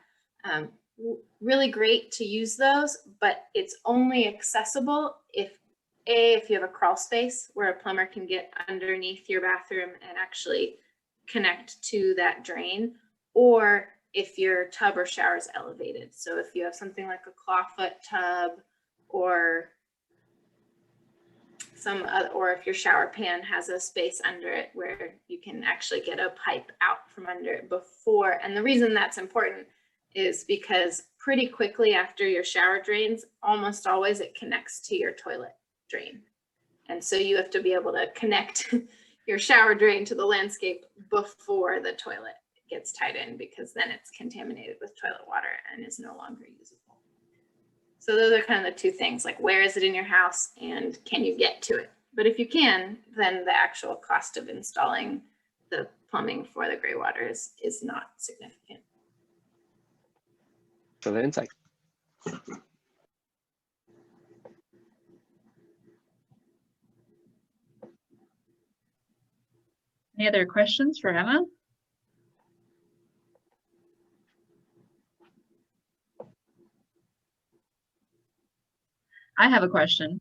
really great to use those, but it's only accessible if you have a crawl space where a plumber can get underneath your bathroom and actually connect to that drain, or if your tub or shower is elevated. So if you have something like a clawfoot tub, or or if your shower pan has a space under it where you can actually get a pipe out from under it before. And the reason that's important is because pretty quickly after your shower drains, almost always it connects to your toilet drain. And so you have to be able to connect your shower drain to the landscape before the toilet gets tied in, because then it's contaminated with toilet water and is no longer usable. So those are kind of the two things, like where is it in your house and can you get to it? But if you can, then the actual cost of installing the plumbing for the gray water is not significant. For the insight. Any other questions for Emma? I have a question.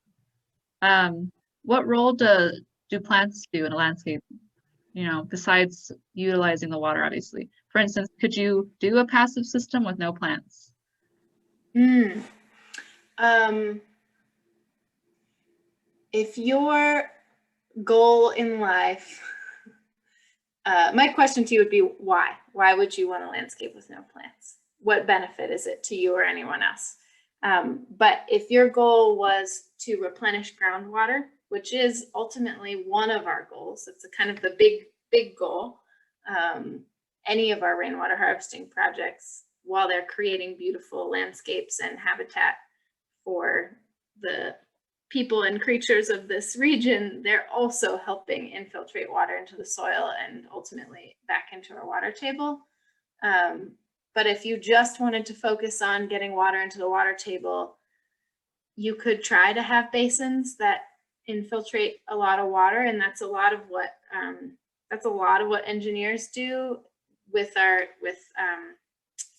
What role do plants do in a landscape, besides utilizing the water, obviously? For instance, could you do a passive system with no plants? If your goal in life, my question to you would be why? Why would you want a landscape with no plants? What benefit is it to you or anyone else? But if your goal was to replenish groundwater, which is ultimately one of our goals, it's a kind of the big goal. Any of our rainwater harvesting projects, while they're creating beautiful landscapes and habitat for the people and creatures of this region, they're also helping infiltrate water into the soil and ultimately back into our water table. But if you just wanted to focus on getting water into the water table, you could try to have basins that infiltrate a lot of water, and that's a lot of what engineers do with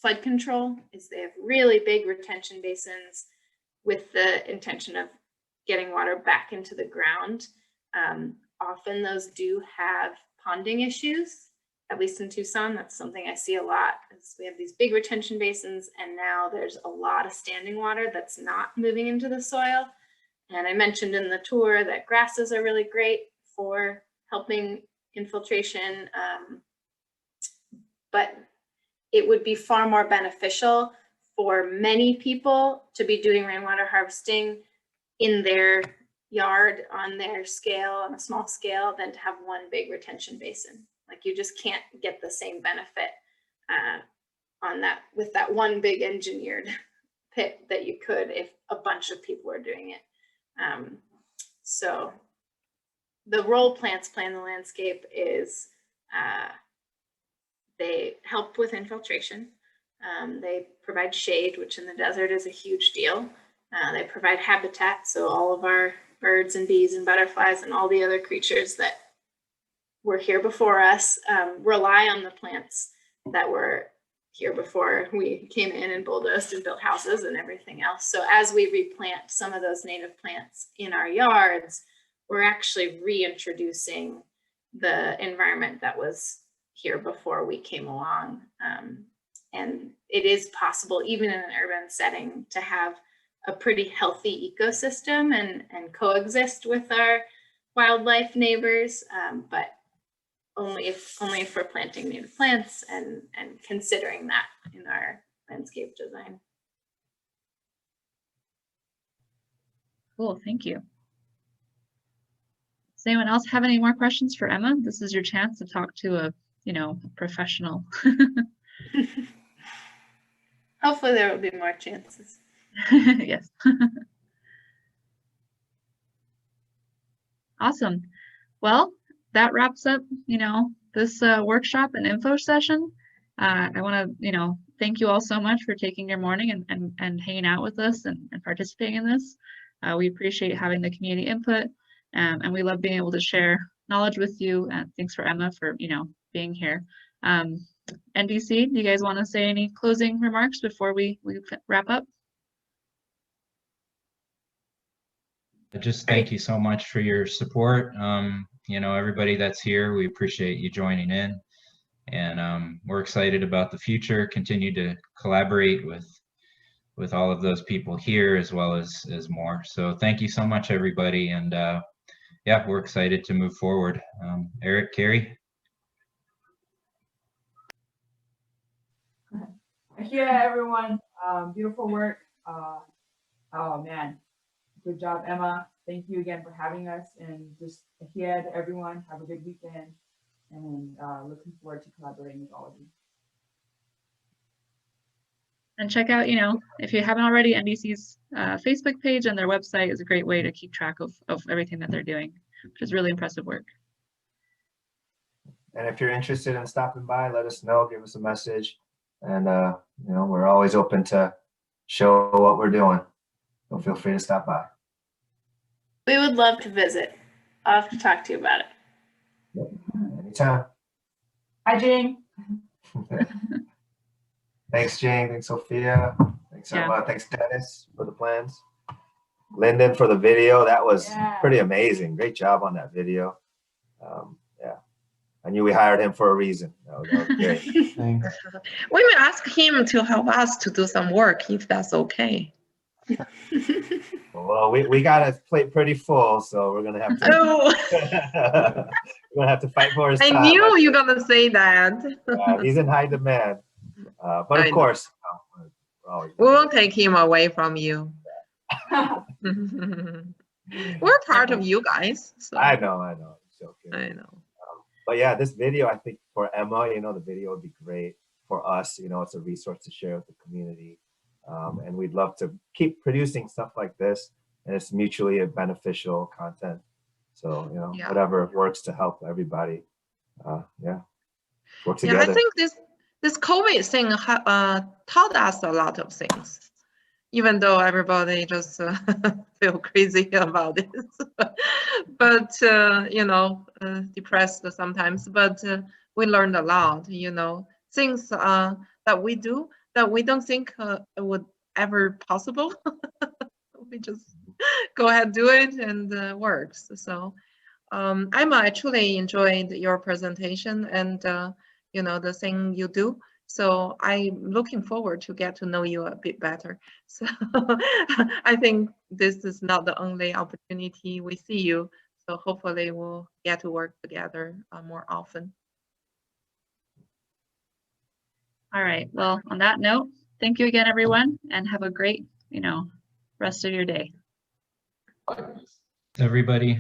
flood control. Is they have really big retention basins with the intention of getting water back into the ground. Often those do have ponding issues. At least in Tucson, that's something I see a lot, is we have these big retention basins, and now there's a lot of standing water that's not moving into the soil. And I mentioned in the tour that grasses are really great for helping infiltration, but it would be far more beneficial for many people to be doing rainwater harvesting in their yard on their scale, on a small scale, than to have one big retention basin. Like, you just can't get the same benefit on that with that one big engineered pit that you could if a bunch of people were doing it. So the role plants play in the landscape is they help with infiltration. They provide shade, which in the desert is a huge deal. They provide habitat, so all of our birds and bees and butterflies and all the other creatures that were here before us rely on the plants that were here before we came in and bulldozed and built houses and everything else. So as we replant some of those native plants in our yards, we're actually reintroducing the environment that was here before we came along. And it is possible, even in an urban setting, to have a pretty healthy ecosystem and coexist with our wildlife neighbors, but only if we're planting native plants and considering that in our landscape design. Cool, thank you. Does anyone else have any more questions for Emma? This is your chance to talk to a, professional. Hopefully there will be more chances. Yes. Awesome. Well, that wraps up, this workshop and info session. I want to, thank you all so much for taking your morning and hanging out with us and participating in this. We appreciate having the community input, and we love being able to share knowledge with you. And thanks for Emma for, being here. NDC, do you guys want to say any closing remarks before we wrap up? Just thank you so much for your support. Everybody that's here, we appreciate you joining in, and we're excited about the future. Continue to collaborate with all of those people here as well as more. So thank you so much, everybody, and yeah, we're excited to move forward. Eric, Carrie. Yeah, everyone. Beautiful work. Oh man. Good job, Emma. Thank you again for having us, and just ahead, everyone, have a good weekend, and looking forward to collaborating with all of you. And check out, if you haven't already, NDC's Facebook page and their website is a great way to keep track of everything that they're doing, which is really impressive work. And if you're interested in stopping by, let us know, give us a message, and we're always open to show what we're doing. So feel free to stop by. We would love to visit. I'll have to talk to you about it. Yep. Anytime. Hi, Jane. Thanks, Jane. Thanks, Sophia. Thanks, Emma. Thanks, Dennis, for the plans. Lyndon for the video. That was pretty amazing. Great job on that video. Yeah, I knew we hired him for a reason. That was great. Thanks. We will ask him to help us to do some work if that's okay. Well, we got his plate pretty full, so we're gonna have to. Oh. We're gonna have to fight for his time. I knew you were gonna say that. He's in high demand, but of course, we won't take him away from you. We're part of you guys. So. I know. I'm joking. I know. But yeah, this video, I think for Emma, the video would be great for us. It's a resource to share with the community. And we'd love to keep producing stuff like this, and it's mutually beneficial content. So, whatever works to help everybody, work together. Yeah, I think this COVID thing taught us a lot of things, even though everybody just feel crazy about it. But, depressed sometimes, but we learned a lot, things that we do that we don't think would ever possible. We just go ahead, do it, and works. So Emma, I truly enjoyed your presentation and the thing you do. So I'm looking forward to get to know you a bit better. So I think this is not the only opportunity we see you. So hopefully we'll get to work together more often. All right. Well, on that note, thank you again, everyone, and have a great, rest of your day. Everybody.